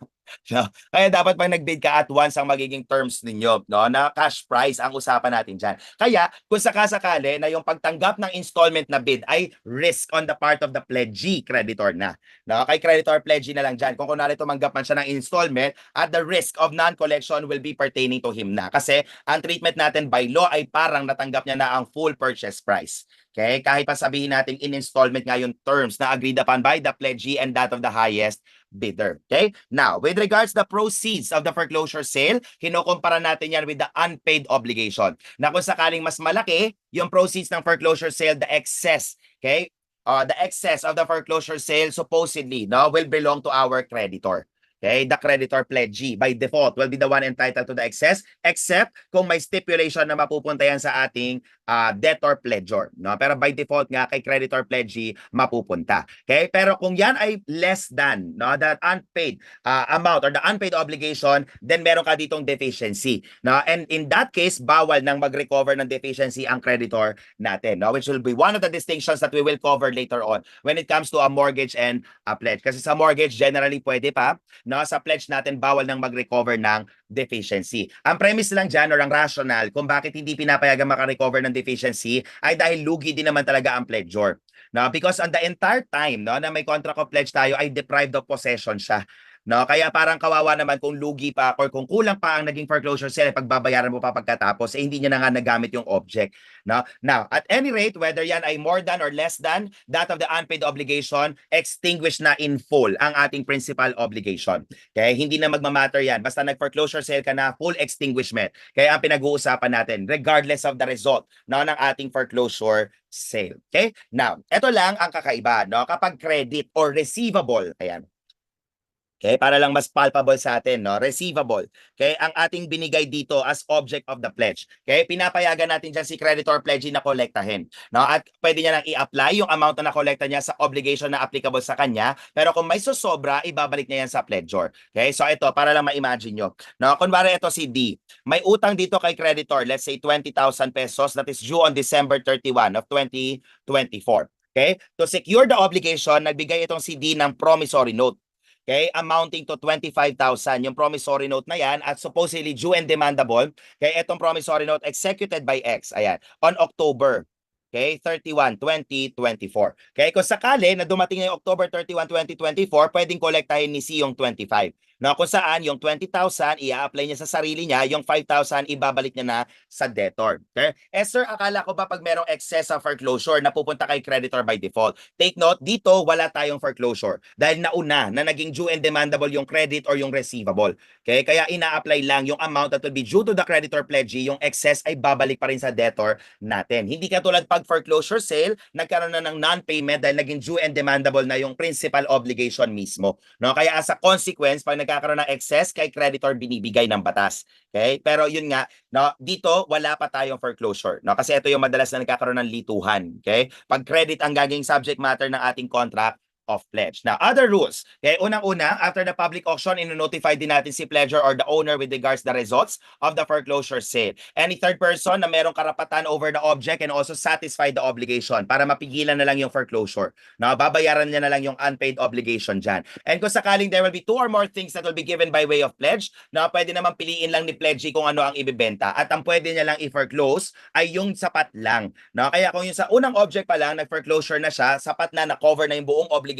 Kaya dapat pag nagbid ka at once ang magiging terms ninyo, na cash price ang usapan natin dyan. Kaya, kung sakasakali na yung pagtanggap ng installment na bid ay risk on the part of the pledgee creditor na. Kay creditor pledgee na lang dyan. Kung kunwari tumanggap man siya ng installment, at the risk of non-collection will be pertaining to him na. Kasi ang treatment natin by law ay parang natanggap niya na ang full purchase price. Okay? Kahit pa sabihin natin in installment nga yung terms na agreed upon by the pledgee and that of the highest bidder. Okay? Now, with regards the proceeds of the foreclosure sale, kinukumpara natin yan with the unpaid obligation. Na kung sakaling mas malaki, yung proceeds ng foreclosure sale, the excess, okay? The excess of the foreclosure sale supposedly will belong to our creditor. Okay, the creditor pledgee by default will be the one entitled to the excess except kung may stipulation na mapupunta yan sa ating debtor pledgor. Pero by default nga kay creditor pledgee mapupunta. Okay? Pero kung yan ay less than that unpaid amount or the unpaid obligation, then meron ka ditong deficiency. And in that case, bawal nang mag-recover ng deficiency ang creditor natin. Which will be one of the distinctions that we will cover later on when it comes to a mortgage and a pledge. Kasi sa mortgage, generally pwede pa. Sa pledge natin, bawal nang mag-recover ng deficiency. Ang premise lang dyan or ang rational kung bakit hindi pinapayagan makarecover ng deficiency ay dahil lugi din naman talaga ang pledgor. Because on the entire time na may contract of pledge tayo ay deprived of possession siya. Kaya parang kawawa naman kung lugi pa or kung kulang pa ang naging foreclosure sale, pagbabayaran mo pa pagkatapos, hindi niya na nga nagamit yung object. Now, at any rate, whether yan ay more than or less than that of the unpaid obligation, extinguish na in full ang ating principal obligation. Okay? Hindi na magmamatter yan. Basta nag-foreclosure sale ka na, full extinguishment. Kaya ang pinag-uusapan natin, regardless of the result ng ating foreclosure sale. Okay? Now, ito lang ang kakaiba. Kapag credit or receivable, ayan, okay, para lang mas palpable sa atin, receivable. Okay, ang ating binigay dito as object of the pledge. Okay, pinapayagan natin diyan si creditor pledgee na kolektahin. At pwede niya nang i-apply yung amount na nakolekta niya sa obligation na applicable sa kanya, pero kung may susobra, ibabalik niya yan sa pledgor. Okay, so ito, para lang ma-imagine nyo. Kunwari ito si D, may utang dito kay creditor, let's say 20,000 pesos that is due on December 31 of 2024. Okay, to secure the obligation, nagbigay itong si D ng promissory note. Okay, amounting to 25,000 yung promissory note na yan at supposedly due and demandable. Okay, itong promissory note executed by X, ayan, on October 31, 2024. Okay, kung sakali na dumating yung October 31, 2024, pwedeng kolektahin ni C yung 25. No, kung saan yung 20,000 i-apply niya sa sarili niya, yung 5,000 ibabalik niya na sa debtor. Okay? Sir, akala ko ba pag merong excess sa foreclosure napupunta kay creditor by default? Take note, dito wala tayong foreclosure dahil nauna na naging due and demandable yung credit or yung receivable. Okay? Kaya ina-apply lang yung amount that will be due to the creditor pledgee, yung excess ay babalik pa rin sa debtor natin. Hindi katulad pag foreclosure sale, nagkaroon na ng non-payment dahil naging due and demandable na yung principal obligation mismo. No? Kaya as a consequence, pag nagkakaroon ng excess, kay creditor binibigay ng batas. Okay? Pero yun nga, no, dito wala pa tayong foreclosure. No? Kasi ito yung madalas na nagkakaroon ng lituhan. Okay? Pag credit ang gagawing subject matter ng ating contract, of pledge. Now, other rules. Okay, unang-una, after the public auction, ino-notify din natin si pledger or the owner with regards the results of the foreclosure sale. Any third person na merong karapatan over the object and also satisfy the obligation para mapigilan na lang yung foreclosure. Now, babayaran niya na lang yung unpaid obligation dyan. And kung sakaling there will be two or more things that will be given by way of pledge, na pwede naman piliin lang ni pledgee kung ano ang ibibenta. At ang pwede niya lang i-foreclose ay yung sapat lang. No? Kaya kung yung sa unang object pa lang, nag-foreclosure na siya, sapat na na-cover na yung buong obligation,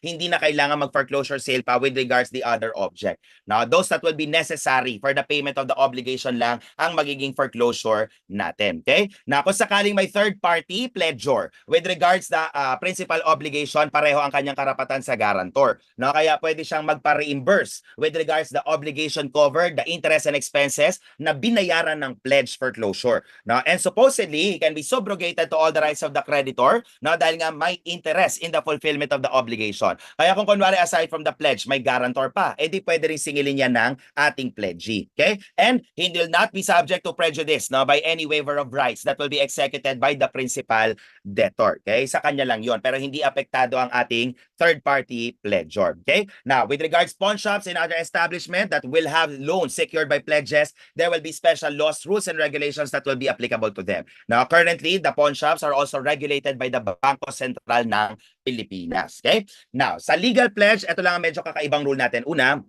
hindi na kailangan mag-foreclosure sale pa with regards the other object. Now, those that will be necessary for the payment of the obligation lang ang magiging foreclosure natin. Okay? Now, kung sakaling may third party pledger with regards the principal obligation, pareho ang kanyang karapatan sa guarantor. No? Kaya pwede siyang magpa-reimburse with regards the obligation covered, the interest and expenses na binayaran ng pledge foreclosure. No? And supposedly, he can be subrogated to all the rights of the creditor, no? Dahil nga may interest in the fulfillment of the obligation. Kaya kung kunwari aside from the pledge, may guarantor pa, edi pwede rin singilin yan ng ating pledgee. Okay? And he will not be subject to prejudice, no, by any waiver of rights that will be executed by the principal debtor. Okay? Sa kanya lang yon, pero hindi apektado ang ating third-party pledger. Okay? Now, with regards pawn shops and other establishment that will have loans secured by pledges, there will be special laws, rules, and regulations that will be applicable to them. Now, currently, the pawn shops are also regulated by the Bangko Sentral ng Pilipinas. Okay? Now, sa legal pledge, ito lang ang medyo kakaibang rule natin. Una,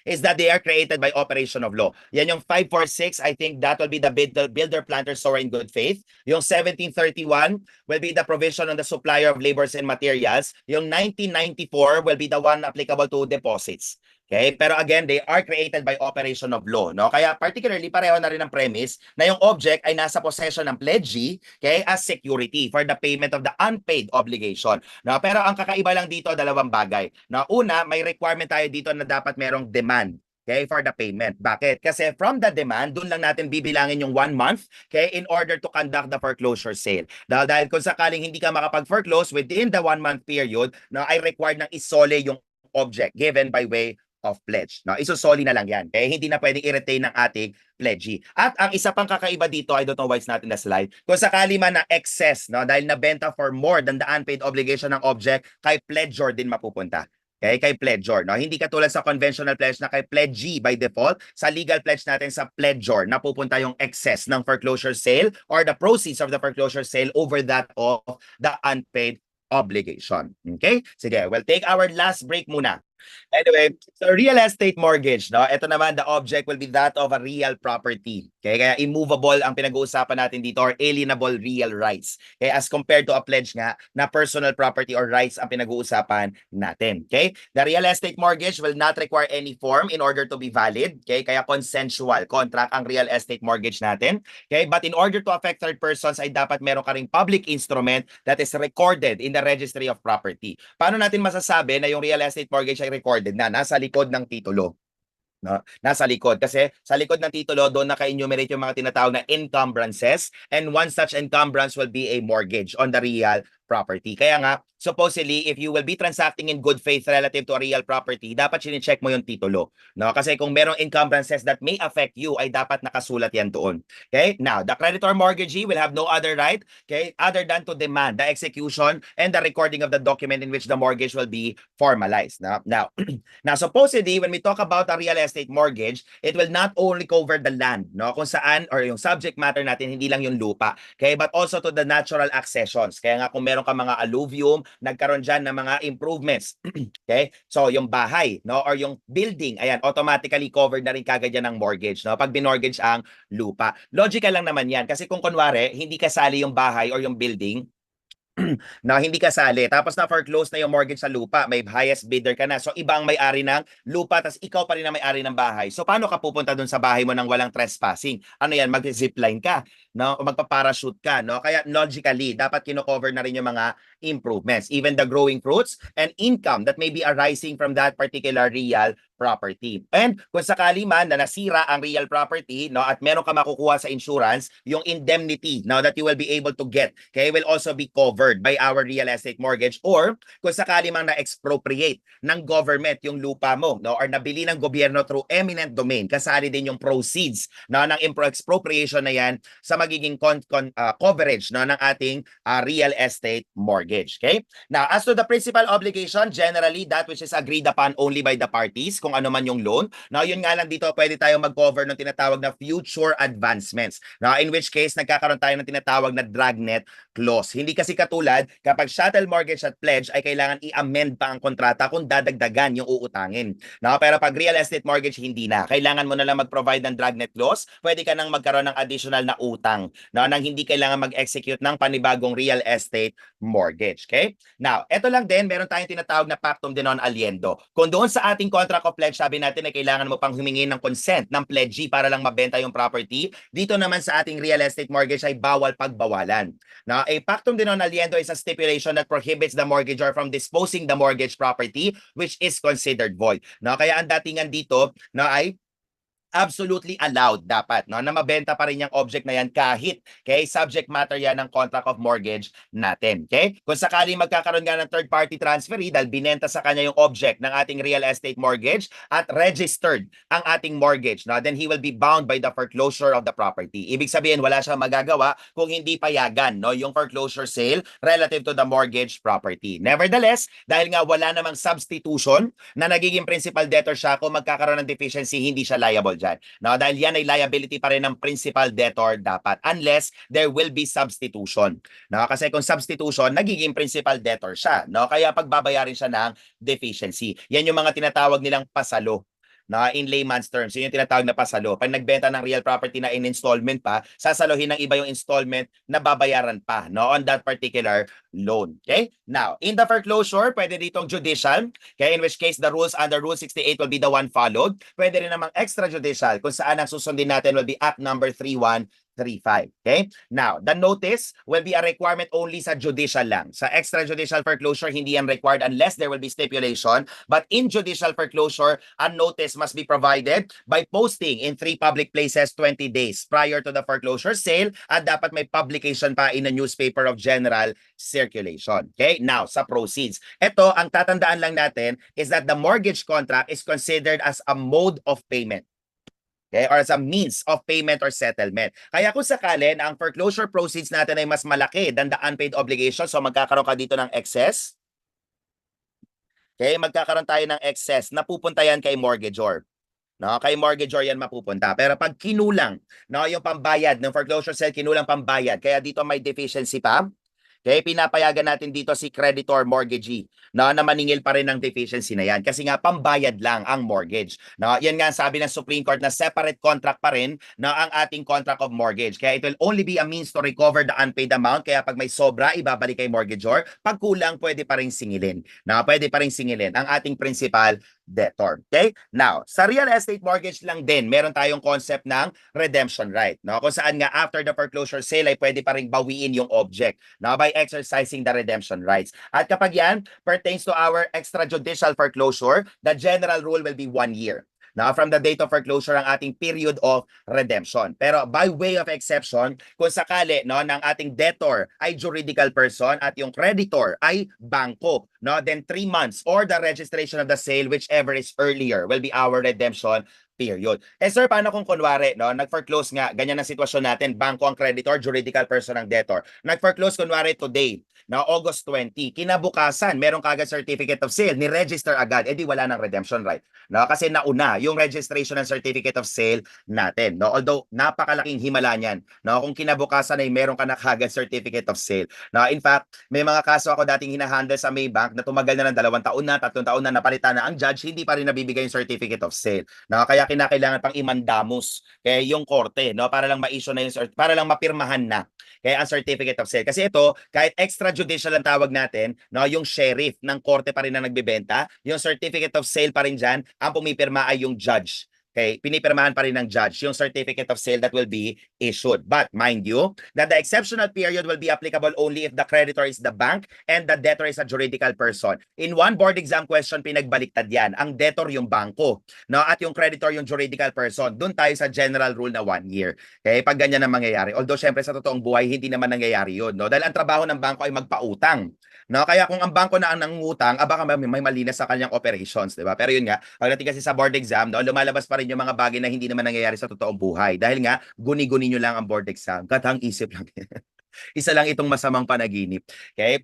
is that they are created by operation of law. Yan yung 546, I think that will be the builder, planter, sower in good faith. Yung 1731 will be the provision on the supplier of labors and materials. Yung 1994 will be the one applicable to deposits. Okay? Pero again, they are created by operation of law. No? Kaya particularly, pareho na rin ang premise na yung object ay nasa possession ng pledgee, okay, as security for the payment of the unpaid obligation. No? Pero ang kakaiba lang dito, dalawang bagay. No? Una, may requirement tayo dito na dapat merong demand. Okay, for the payment. Bakit? Kasi from the demand, dun lang natin bibilangin yung 1 month, okay, in order to conduct the foreclosure sale. Dahil kung sakaling hindi ka makapag-foreclose within the 1 month period, na ay required ng isole yung object given by way of pledge. No, isusoli na lang yan. Okay? Hindi na pwedeng i-retain ng ating pledgee. At ang isa pang kakaiba dito, I don't know why it's not in the slide, kung sakali man na excess, no, dahil nabenta for more than the unpaid obligation ng object, kay pledger din mapupunta. Okay, kay pledger, no? Hindi katulad sa conventional pledge na kay pledgee by default, sa legal pledge natin sa pledger, napupunta yung excess ng foreclosure sale or the proceeds of the foreclosure sale over that of the unpaid obligation. Okay? Sige, we'll take our last break muna. Anyway, so real estate mortgage, no? Ito naman, the object will be that of a real property. Okay? Kaya immovable ang pinag-uusapan natin dito or alienable real rights. Okay? As compared to a pledge nga na personal property or rights ang pinag-uusapan natin. Okay? The real estate mortgage will not require any form in order to be valid. Okay? Kaya consensual contract ang real estate mortgage natin. Okay? But in order to affect third persons ay dapat meron ka ring public instrument that is recorded in the registry of property. Paano natin masasabi na yung real estate mortgage ay recorded na nasa likod ng titulo? No? Nasa likod. Kasi sa likod ng titulo, doon naka-enumerate yung mga tinatawag na encumbrances, and one such encumbrance will be a mortgage on the real property. Kaya nga, supposedly, if you will be transacting in good faith relative to a real property, dapat sine-check mo yung titulo. No? Kasi kung merong encumbrances that may affect you, ay dapat nakasulat yan doon. Okay? Now, the creditor mortgagee will have no other right, okay, other than to demand the execution and the recording of the document in which the mortgage will be formalized. Now, supposedly, when we talk about a real estate mortgage, it will not only cover the land, no? Kung saan, or yung subject matter natin, hindi lang yung lupa. Okay? But also to the natural accessions. Kaya nga kung meron ka mga alluvium, nagkaroon dyan ng mga improvements. Okay? So, yung bahay, no, or yung building, ayan, automatically covered na rin kagad yan ng mortgage, no? Pag binortgage ang lupa. Logical lang naman yan. Kasi kung kunwari, hindi kasali yung bahay or yung building, na hindi kasali. Tapos na foreclose na yung mortgage sa lupa, may highest bidder ka na. So iba ang may-ari ng lupa, tapos ikaw pa rin ang may-ari ng bahay. So paano ka pupunta dun sa bahay mo nang walang trespassing? Ano yan, mag-zipline ka, no? O magpa-parachute ka, no? Kaya logically, dapat kino-cover na rin yung mga improvements, even the growing fruits and income that may be arising from that particular real property. And kung sakali man na nasira ang real property, no, at meron ka makukuha sa insurance, yung indemnity, now that you will be able to get, okay, will also be covered by our real estate mortgage. Or kung sakali man na-expropriate ng government yung lupa mo, no, or nabili ng gobyerno through eminent domain, kasali din yung proceeds, no, ng expropriation na yan sa magiging coverage, no, ng ating real estate mortgage. Okay? Now, as to the principal obligation, generally that which is agreed upon only by the parties, kung ano man yung loan. Now, yun nga lang dito, pwede tayong mag-cover ng tinatawag na future advancements. Now, in which case, nagkakaroon tayo ng tinatawag na dragnet clause. Hindi kasi katulad, kapag chattel mortgage at pledge, ay kailangan i-amend pa ang kontrata kung dadagdagan yung uutangin. Now, pero pag real estate mortgage, hindi na. Kailangan mo na lang mag-provide ng dragnet clause. Pwede ka nang magkaroon ng additional na utang, no, nang hindi kailangan mag-execute ng panibagong real estate mortgage. Okay? Now, eto lang din, meron tayong tinatawag na pactum de non aliendo. Kung doon sa ating contract of pledge, sabi natin na kailangan mo pang humingi ng consent ng pledgee para lang mabenta yung property, dito naman sa ating real estate mortgage ay bawal pagbawalan. Now, a pactum de non aliendo is a stipulation that prohibits the mortgagor from disposing the mortgage property which is considered void. Now, kaya ang datingan dito na ay absolutely allowed dapat, no, na mabenta pa rin yung object na yan kahit, okay, subject matter yan ng contract of mortgage natin. Okay? Kung sakaling magkakaroon nga ng third party transferee dahil binenta sa kanya yung object ng ating real estate mortgage at registered ang ating mortgage, no, then he will be bound by the foreclosure of the property. Ibig sabihin wala siyang magagawa kung hindi payagan, no, yung foreclosure sale relative to the mortgage property. Nevertheless, dahil nga wala namang substitution na nagiging principal debtor siya, kung magkakaroon ng deficiency, hindi siya liable dyan. No, dahil yan ay liability pa rin ng principal debtor dapat unless there will be substitution. No, kasi kung substitution, nagiging principal debtor siya. No, kaya pagbabayarin siya ng deficiency. Yan yung mga tinatawag nilang pasalo. Na in layman's terms, yun yung tinatawag na pasalo. Pag nagbenta ng real property na in installment pa, sasaluhin ng iba yung installment na babayaran pa, no, on that particular loan. Okay? Now, in the foreclosure, pwede ditong judicial, okay, in which case the rules under Rule 68 will be the one followed. Pwede rin namang extrajudicial, kung saan ang susundin natin will be Act number 3135. Okay? Now, the notice will be a requirement only sa judicial lang. Sa extrajudicial foreclosure, hindi yan required unless there will be stipulation. But in judicial foreclosure, a notice must be provided by posting in 3 public places 20 days prior to the foreclosure sale at dapat may publication pa in a newspaper of general circulation. Okay? Now, sa proceeds. Ito, ang tatandaan lang natin is that the mortgage contract is considered as a mode of payment. Okay, or as a means of payment or settlement. Kaya kung sakali na ang foreclosure proceeds natin ay mas malaki than the unpaid obligation, so magkakaroon ka dito ng excess. Okay, magkakaroon tayo ng excess na pupunta yan kay mortgagor. No, kay mortgagor yan mapupunta. Pero pag kinulang, no, yung pambayad ng foreclosure sale, kinulang pambayad, kaya dito may deficiency pa. Okay, pinapayagan natin dito si creditor mortgagee na maningil pa rin ng deficiency na yan kasi nga pambayad lang ang mortgage. No, yan nga sabi ng Supreme Court na separate contract pa rin na ang ating contract of mortgage. Kaya it will only be a means to recover the unpaid amount. Kaya pag may sobra, ibabalik kay mortgagor. Pag kulang, pwede pa rin singilin. No, pwede pa rin singilin ang ating principal debtor. Okay? Now, sa real estate mortgage lang din, meron tayong concept ng redemption right. No? Kung saan nga after the foreclosure sale ay pwede pa rin bawiin yung object, no? By exercising the redemption rights. At kapag yan pertains to our extrajudicial foreclosure, the general rule will be 1 year. Now, from the date of foreclosure ang ating period of redemption. Pero by way of exception, kung sakali, no, ng ating debtor ay juridical person at yung creditor ay bangko, no, then 3 months or the registration of the sale, whichever is earlier, will be our redemption period. Eh sir, paano kung kunwari, no, nag-foreclose nga, ganyan ang sitwasyon natin, bangko ang creditor, juridical person ang debtor. Nag-foreclose kunwari today, na August 20, kinabukasan, meron kagad certificate of sale, ni-register agad, edi wala ng redemption right. No, kasi nauna yung registration ng certificate of sale natin, no. Although napakalaking himala niyan, no, kung kinabukasan ay meron ka na kagad certificate of sale. No, in fact, may mga kaso ako dating hinahandle sa Maybank na tumagal na ng 2 taon na, 3 taon na, napalitan na ang judge, hindi pa rin nabibigay yung certificate of sale. No, kaya kinakailangan pang imandamus yung korte, no, para lang ma-issue na para lang mapirmahan na ang certificate of sale. Kasi ito, kahit extrajudicial ang tawag natin, no, yung sheriff ng korte pa rin na nagbebenta, yung certificate of sale pa rin dyan, ang pumipirma ay yung judge. Okay, pinipirmahan pa rin ng judge yung certificate of sale that will be issued. But mind you, that the exceptional period will be applicable only if the creditor is the bank and the debtor is a juridical person. In one board exam question, pinagbaliktad yan. Ang debtor yung bangko, no? At yung creditor yung juridical person. Doon tayo sa general rule na 1 year. Okay, pag ganyan ang mangyayari. Although syempre sa totoong buhay, hindi naman nangyayari yun. No? Dahil ang trabaho ng bangko ay magpautang. No, kaya kung ang bangko na ang nangungutang, baka may malinas sa kanyang operations, 'di ba? Pero yun nga, pagdating kasi sa board exam, no, lumalabas pa rin yung mga bagay na hindi naman nangyayari sa totoong buhay. Dahil nga, guni-guni nyo lang ang board exam. Katang isip lang. Isa lang itong masamang panaginip. Okay?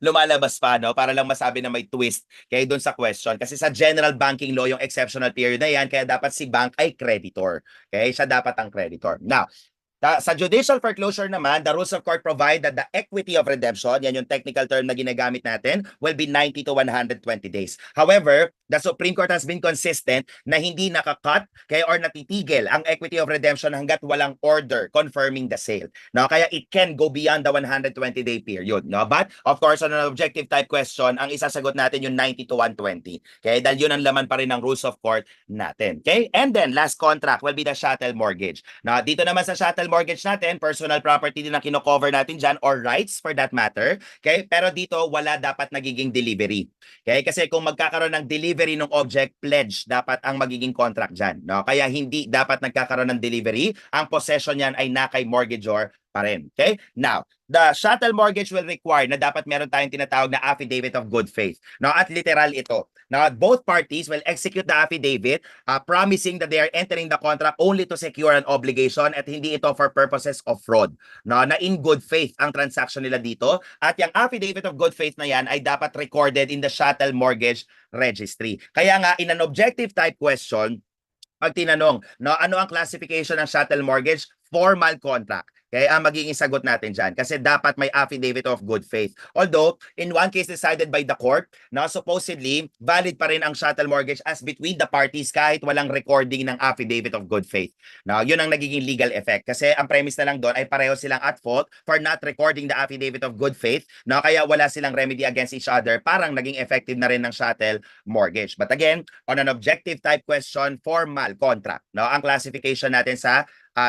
Lumalabas pa, no? Para lang masabi na may twist okay, doon sa question. Kasi sa general banking law, yung exceptional period na yan, kaya dapat si bank ay creditor. Okay? Siya dapat ang creditor. Now, sa judicial foreclosure naman, the rules of court provide that the equity of redemption, yan yung technical term na ginagamit natin, will be 90 to 120 days. However, the Supreme Court has been consistent na hindi nakakat or natitigil ang equity of redemption hanggat walang order confirming the sale. No? Kaya it can go beyond the 120-day period. No? But, of course, on an objective type question, ang isasagot natin yung 90 to 120. Okay? Dahil yun ang laman pa rin ng rules of court natin. Okay? And then, last contract will be the chattel mortgage. Now, dito naman sa chattel mortgage natin, personal property din ang kino-cover natin dyan or rights for that matter. Okay? Pero dito, wala dapat nagiging delivery. Okay? Kasi kung magkakaroon ng delivery ng object, pledge dapat ang magiging contract dyan. No? Kaya hindi dapat nagkakaroon ng delivery. Ang possession yan ay na kay mortgagor pa rin. Okay? Now, the chattel mortgage will require na dapat meron tayong tinatawag na affidavit of good faith. No? At literal ito. Now, both parties will execute the affidavit promising that they are entering the contract only to secure an obligation at hindi ito for purposes of fraud. No? Na in good faith ang transaction nila dito. At yung affidavit of good faith na yan ay dapat recorded in the chattel mortgage registry. Kaya nga, in an objective type question, pag tinanong, no, ano ang classification ng chattel mortgage? Formal contract. Okay, ang magiging sagot natin dyan. Kasi dapat may affidavit of good faith. Although, in one case decided by the court, no, supposedly, valid pa rin ang chattel mortgage as between the parties kahit walang recording ng affidavit of good faith. Now, yun ang nagiging legal effect. Kasi ang premise na lang doon ay pareho silang at fault for not recording the affidavit of good faith. No, kaya wala silang remedy against each other. Parang naging effective na rin ng chattel mortgage. But again, on an objective type question, formal contract. No, ang classification natin sa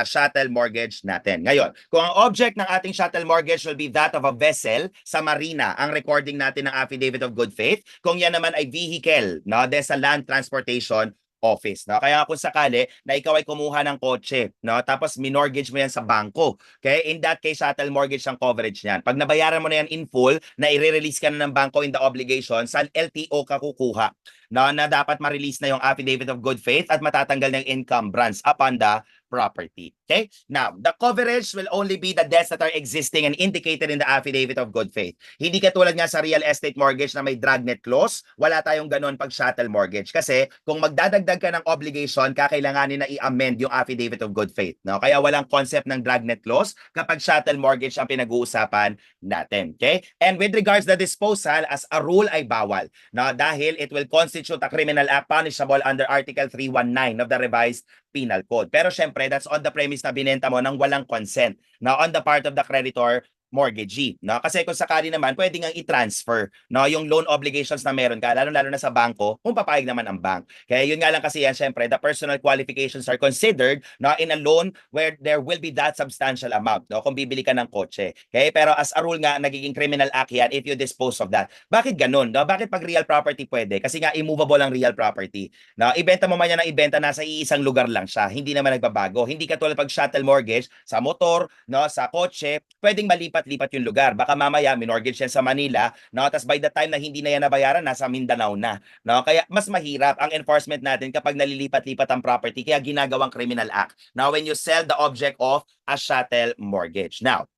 chattel mortgage natin. Ngayon, kung ang object ng ating chattel mortgage will be that of a vessel sa marina, ang recording natin ng affidavit of good faith, kung yan naman ay vehicle, no, sa land transportation office, no? Kaya kung sakali na ikaw ay kumuha ng kotse, no, tapos minortgage mo yan sa bangko, okay? In that case, chattel mortgage ang coverage niyan. Pag nabayaran mo na yan in full, na i-release ka na ng bangko in the obligation, sa LTO ka kukuha, no, na dapat ma-release na yung affidavit of good faith at matatanggal ng encumbrance upon the property. Okay? Now, the coverage will only be the debts that are existing and indicated in the affidavit of good faith. Hindi katulad nga sa real estate mortgage na may dragnet clause, wala tayong ganun pag chattel mortgage. Kasi kung magdadagdag ka ng obligation, kakailanganin na i-amend yung affidavit of good faith. No? Kaya walang concept ng dragnet clause kapag chattel mortgage ang pinag-uusapan natin. Okay? And with regards to the disposal, as a rule ay bawal. No? Dahil it will constitute a criminal act punishable under Article 319 of the Revised Penal Code. Pero syempre, that's on the premise na binenta mo ng walang consent. Now, on the part of the creditor, mortgagee, no? Kasi kung sakali naman, pwede ngang i-transfer, no, yung loan obligations na meron ka, lalo-lalo na sa bangko, kung papayag naman ang bank. Kaya yun nga lang kasi yan, syempre, the personal qualifications are considered, no, in a loan where there will be that substantial amount, no, kung bibili ka ng kotse. Okay? Pero as a rule nga, nagiging criminal act yan if you dispose of that. Bakit ganun? No? Bakit pag real property pwede? Kasi nga, immovable ang real property. No? Ibenta mo man yan ng ibenta, nasa iisang lugar lang siya. Hindi naman nagbabago. Hindi katulad pag chattel mortgage, sa motor, no, sa kotse, pwedeng malipat-lipat yung lugar. Baka mamaya minortgage yan sa Manila, no? Tapos by the time na hindi na yan nabayaran, nasa Mindanao na, no? Kaya mas mahirap ang enforcement natin kapag nalilipat-lipat ang property, kaya ginagawang criminal act. Now, when you sell the object of a chattel mortgage. Now,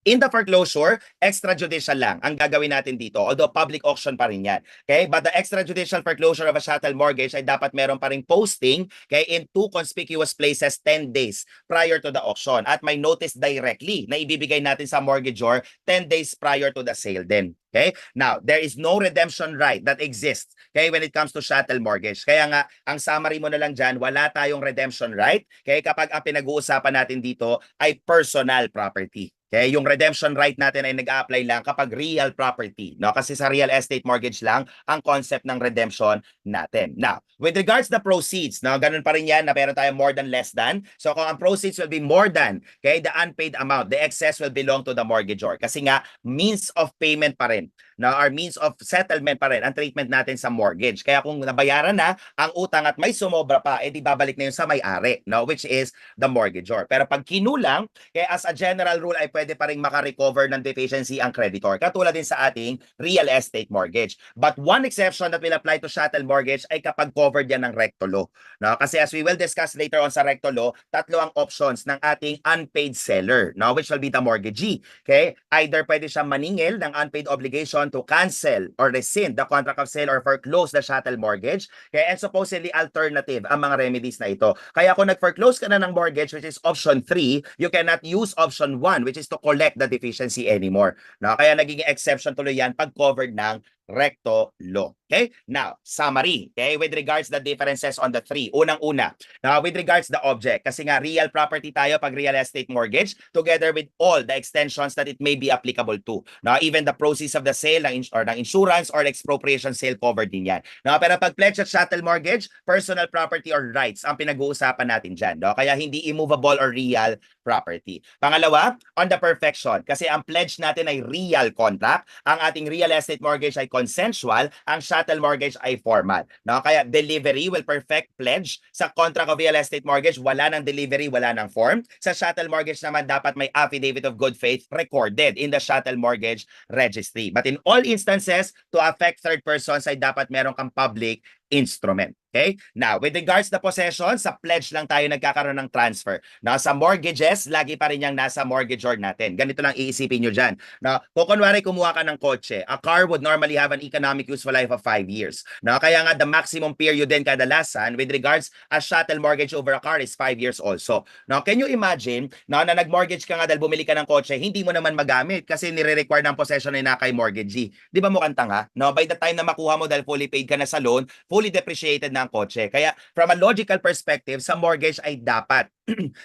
In the foreclosure, extrajudicial lang ang gagawin natin dito. Although public auction pa rin yan. Okay? But the extrajudicial foreclosure of a chattel mortgage ay dapat meron pa rin posting, okay, in 2 conspicuous places 10 days prior to the auction. At may notice directly na ibibigay natin sa mortgagor 10 days prior to the sale din. Okay? Now, there is no redemption right that exists, okay, when it comes to chattel mortgage. Kaya nga, ang summary mo na lang dyan, wala tayong redemption right, okay, kapag ang pinag-uusapan natin dito ay personal property. Okay, yung redemption right natin ay nag-a-apply lang kapag real property, no? Kasi sa real estate mortgage lang ang concept ng redemption natin. Now, with regards the proceeds, no, ganun pa rin yan na meron tayong more than less than. So kung ang proceeds will be more than, okay, the unpaid amount, the excess will belong to the mortgagor. Kasi nga means of payment pa rin, no, or means of settlement pa rin ang treatment natin sa mortgage. Kaya kung nabayaran na ang utang at may sumobra pa, edi babalik na yun sa may-ari, no, which is the mortgagor. Pero pag kinulang, kaya as a general rule ay pwede pa rin makarecover ng deficiency ang creditor. Katulad din sa ating real estate mortgage. But one exception that will apply to chattel mortgage ay kapag covered yan ng recto law. No? Kasi as we will discuss later on sa recto law, tatlo ang options ng ating unpaid seller, no? Which will be the mortgagee. Okay? Either pwede siyang maningil ng unpaid obligation to cancel or rescind the contract of sale or foreclose the chattel mortgage. Okay? And supposedly alternative ang mga remedies na ito. Kaya kung nag-foreclose ka na ng mortgage, which is option 3, you cannot use option 1, which is to collect the deficiency anymore. No? Kaya naging exception tuloy yan pag covered ng recto law. Okay? Now, summary. Okay? With regards the differences on the 3. Unang-una. Now, with regards the object. Kasi nga, real property tayo pag real estate mortgage together with all the extensions that it may be applicable to. Now, even the proceeds of the sale or ng insurance or expropriation sale covered din yan. Now, pero pag pledge at chattel mortgage, personal property or rights ang pinag-uusapan natin dyan. No? Kaya hindi immovable or real property. Pangalawa, on the perfection. Kasi ang pledge natin ay real contract. Ang ating real estate mortgage ay consensual, ang chattel mortgage ay formal. No? Kaya delivery will perfect pledge. Sa contract of real estate mortgage, wala ng delivery, wala ng form. Sa chattel mortgage naman, dapat may affidavit of good faith recorded in the chattel mortgage registry. But in all instances, to affect third persons ay dapat meron kang public instrument. Okay? Now, with regards to possession, sa pledge lang tayo nagkakaroon ng transfer. Now, sa mortgages, lagi pa rin yung nasa mortgagor natin. Ganito lang iisipin nyo dyan. Now, kung kunwari kumuha ka ng kotse, a car would normally have an economic useful life of 5 years. Now, kaya nga the maximum period din kadalasan with regards a chattel mortgage over a car is 5 years also. Now, can you imagine na nag-mortgage ka nga dahil bumili ka ng kotse, hindi mo naman magamit kasi nire-require ng possession ay na kay mortgagee. Di ba mukhang tanga? No, by the time na makuha mo dahil fully paid ka na sa loan, fully depreciated na ang kotse. Kaya from a logical perspective, sa mortgage ay dapat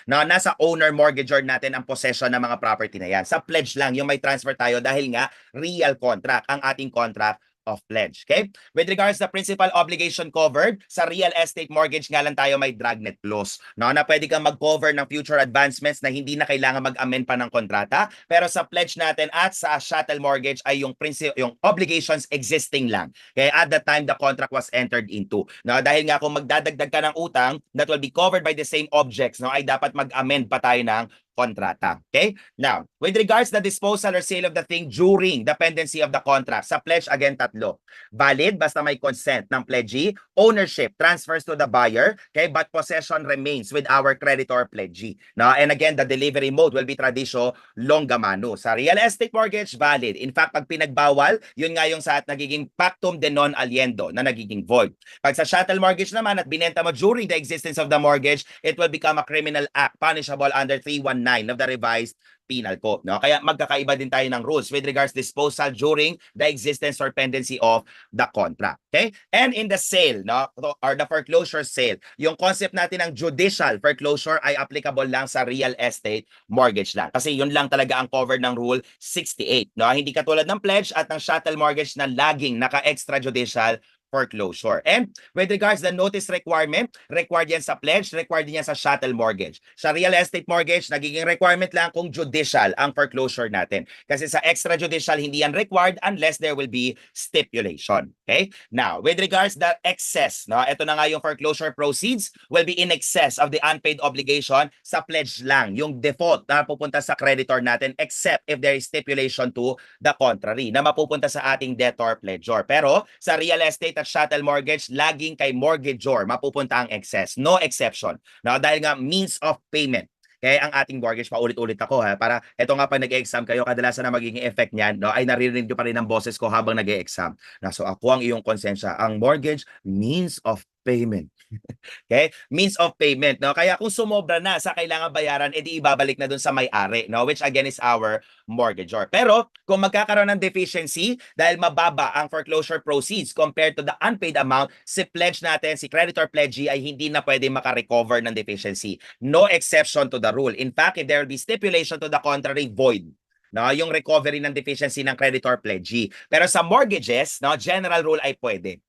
na nasa owner mortgagor natin ang possession ng mga property na yan. Sa pledge lang yung may transfer tayo dahil nga real contract ang ating contract of pledge. Okay? With regards to principal obligation covered, sa real estate mortgage nga lang tayo may dragnet clause. No, na pwede kang mag-cover ng future advancements na hindi na kailangan mag-amend pa ng kontrata. Pero sa pledge natin at sa chattel mortgage ay yung obligations existing lang. Okay? At the time the contract was entered into. No, dahil nga kung magdadagdag ka ng utang that will be covered by the same objects, no, ay dapat mag-amend pa tayo ng kontrata. Okay? Now, with regards to the disposal or sale of the thing during the pendency of the contract, sa pledge, again, tatlo. Valid, basta may consent ng pledgee. Ownership transfers to the buyer, okay? But possession remains with our creditor pledgee. Now, and again, the delivery mode will be tradisyo longa mano. Sa real estate mortgage, valid. In fact, pag pinagbawal, yun nga yung sa at nagiging pactum de non aliendo na nagiging void. Pag sa chattel mortgage naman at binenta mo during the existence of the mortgage, it will become a criminal act punishable under 319 of the revised penal code. No? Kaya magkakaiba din tayo ng rules with regards disposal during the existence or pendency of the contract. Okay? And in the sale, no, or the foreclosure sale, yung concept natin ng judicial foreclosure ay applicable lang sa real estate mortgage lang. Kasi yun lang talaga ang covered ng Rule 68. No? Hindi katulad ng pledge at ng chattel mortgage na laging naka-extrajudicial foreclosure. And with regards the notice requirement, required yan sa pledge, required din yan sa chattel mortgage. Sa real estate mortgage, nagiging requirement lang kung judicial ang foreclosure natin. Kasi sa extrajudicial, hindi yan required unless there will be stipulation. Okay? Now, with regards the excess, no, ito na nga yung foreclosure proceeds will be in excess of the unpaid obligation. Sa pledge lang, yung default na pupunta sa creditor natin except if there is stipulation to the contrary na mapupunta sa ating debtor pledgor. Pero sa real estate at chattel mortgage, laging kay mortgagor mapupunta ang excess. No exception. No, dahil nga means of payment. kaya ang ating mortgage, paulit-ulit ako ha, para eto nga pag nag-exam kayo, kadalasan na magiging effect niyan, no, ay naririnig nyo pa rin ang boses ko habang nag-exam. So ako ang iyong konsensya. Ang mortgage, means of payment. Okay? Means of payment, no? Kaya kung sumobra na sa kailangan bayaran, edi ibabalik na dun sa may-ari, no? Which again is our mortgagor. Pero kung magkakaroon ng deficiency dahil mababa ang foreclosure proceeds compared to the unpaid amount, si pledge natin, si creditor pledgee ay hindi na pwede makarecover ng deficiency. No exception to the rule. In fact, if there will be stipulation to the contrary, void, no, yung recovery ng deficiency ng creditor pledgee. Pero sa mortgages, no, general rule ay pwede.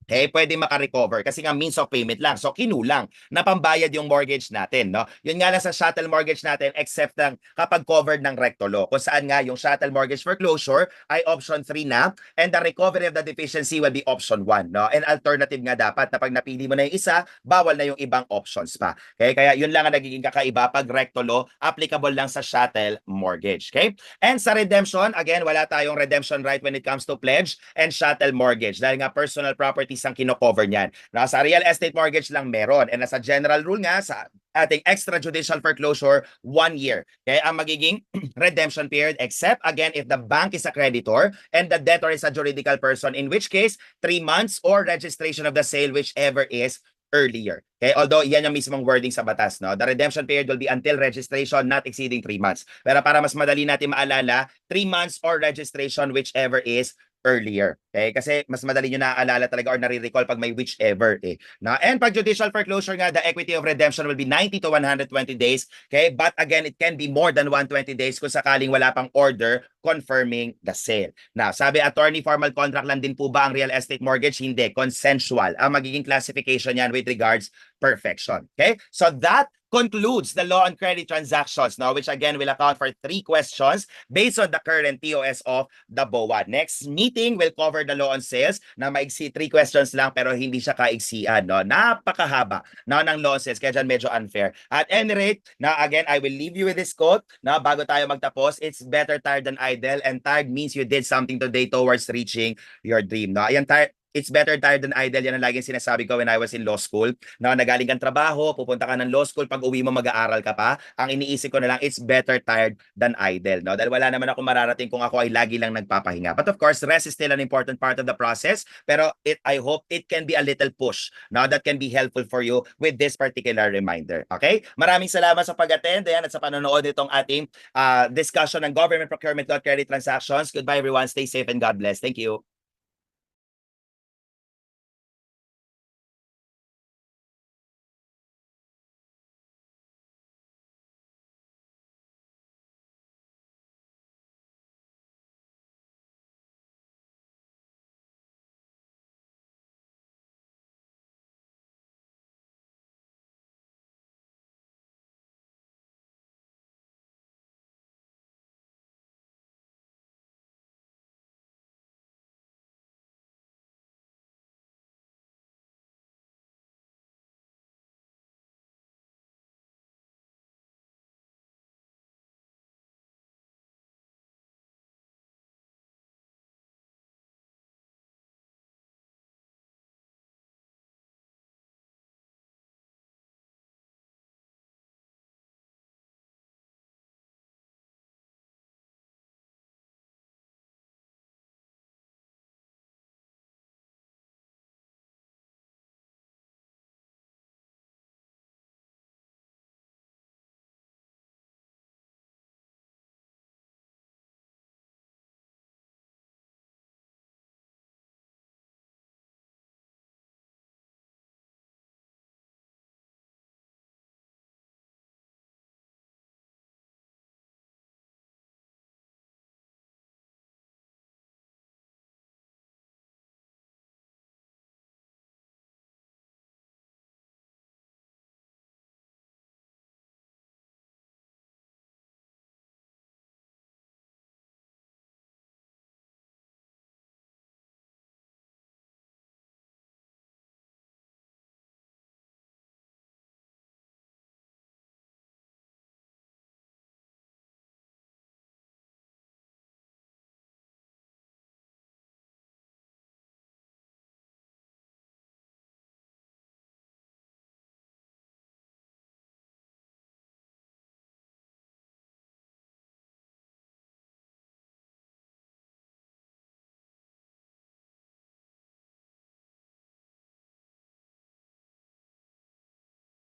Okay, pwede makarecover kasi nga means of payment lang. So kinulang na pambayad yung mortgage natin, no? Yun nga lang sa chattel mortgage natin except ng kapag covered ng recto law. Kung saan nga yung chattel mortgage foreclosure ay option 3 na and the recovery of the deficiency will be option 1, no? And alternative nga dapat na pag napili mo na yung isa, bawal na yung ibang options pa. Okay? Kaya yun lang ang nagiging kakaiba pag recto law, applicable lang sa chattel mortgage. Okay? And sa redemption, again, wala tayong redemption right when it comes to pledge and chattel mortgage dahil nga personal property ang kino-cover niyan. Nasa real estate mortgage lang meron. And nasa general rule nga, sa ating extrajudicial foreclosure, 1 year. Okay, ang magiging redemption period except, again, if the bank is a creditor and the debtor is a juridical person, in which case, 3 months or registration of the sale, whichever is earlier. Okay, although yan yung mismong wording sa batas, no? The redemption period will be until registration not exceeding 3 months. Pero para mas madali natin maalala, 3 months or registration, whichever is earlier. Okay? Kasi mas madali nyo naaalala talaga or nare-recall pag may whichever eh. Na, and pag judicial foreclosure nga, the equity of redemption will be 90 to 120 days. Okay? But again, it can be more than 120 days kung sakaling wala pang order confirming the sale. Now, sabi attorney, formal contract lang din po ba ang real estate mortgage? Hindi. Consensual. Ang magiging classification yan with regards perfection. Okay? So that concludes the law on credit transactions, now, which again will account for 3 questions based on the current TOS of the BOA. Next meeting will cover the law on sales na maigsi 3 questions lang pero hindi siya kaigsian. No? Napakahaba no, ng law on sales kaya dyan medyo unfair. At any rate, na again, I will leave you with this quote na bago tayo magtapos, it's better tired than idle and tired means you did something today towards reaching your dream. No? Ayan, it's better tired than idle. Yan ang laging sinasabi ko when I was in law school. Na nagaling kang trabaho, pupunta ka ng law school, pag uwi mo mag-aaral ka pa. Ang iniisip ko na lang, it's better tired than idle. No? Dahil wala naman ako mararating kung ako ay lagi lang nagpapahinga. But of course, rest is still an important part of the process. Pero I hope it can be a little push. No? That can be helpful for you with this particular reminder. Okay? Maraming salamat sa pag-attend at sa panonood nitong ating discussion ng government procurement credit transactions. Goodbye everyone. Stay safe and God bless. Thank you.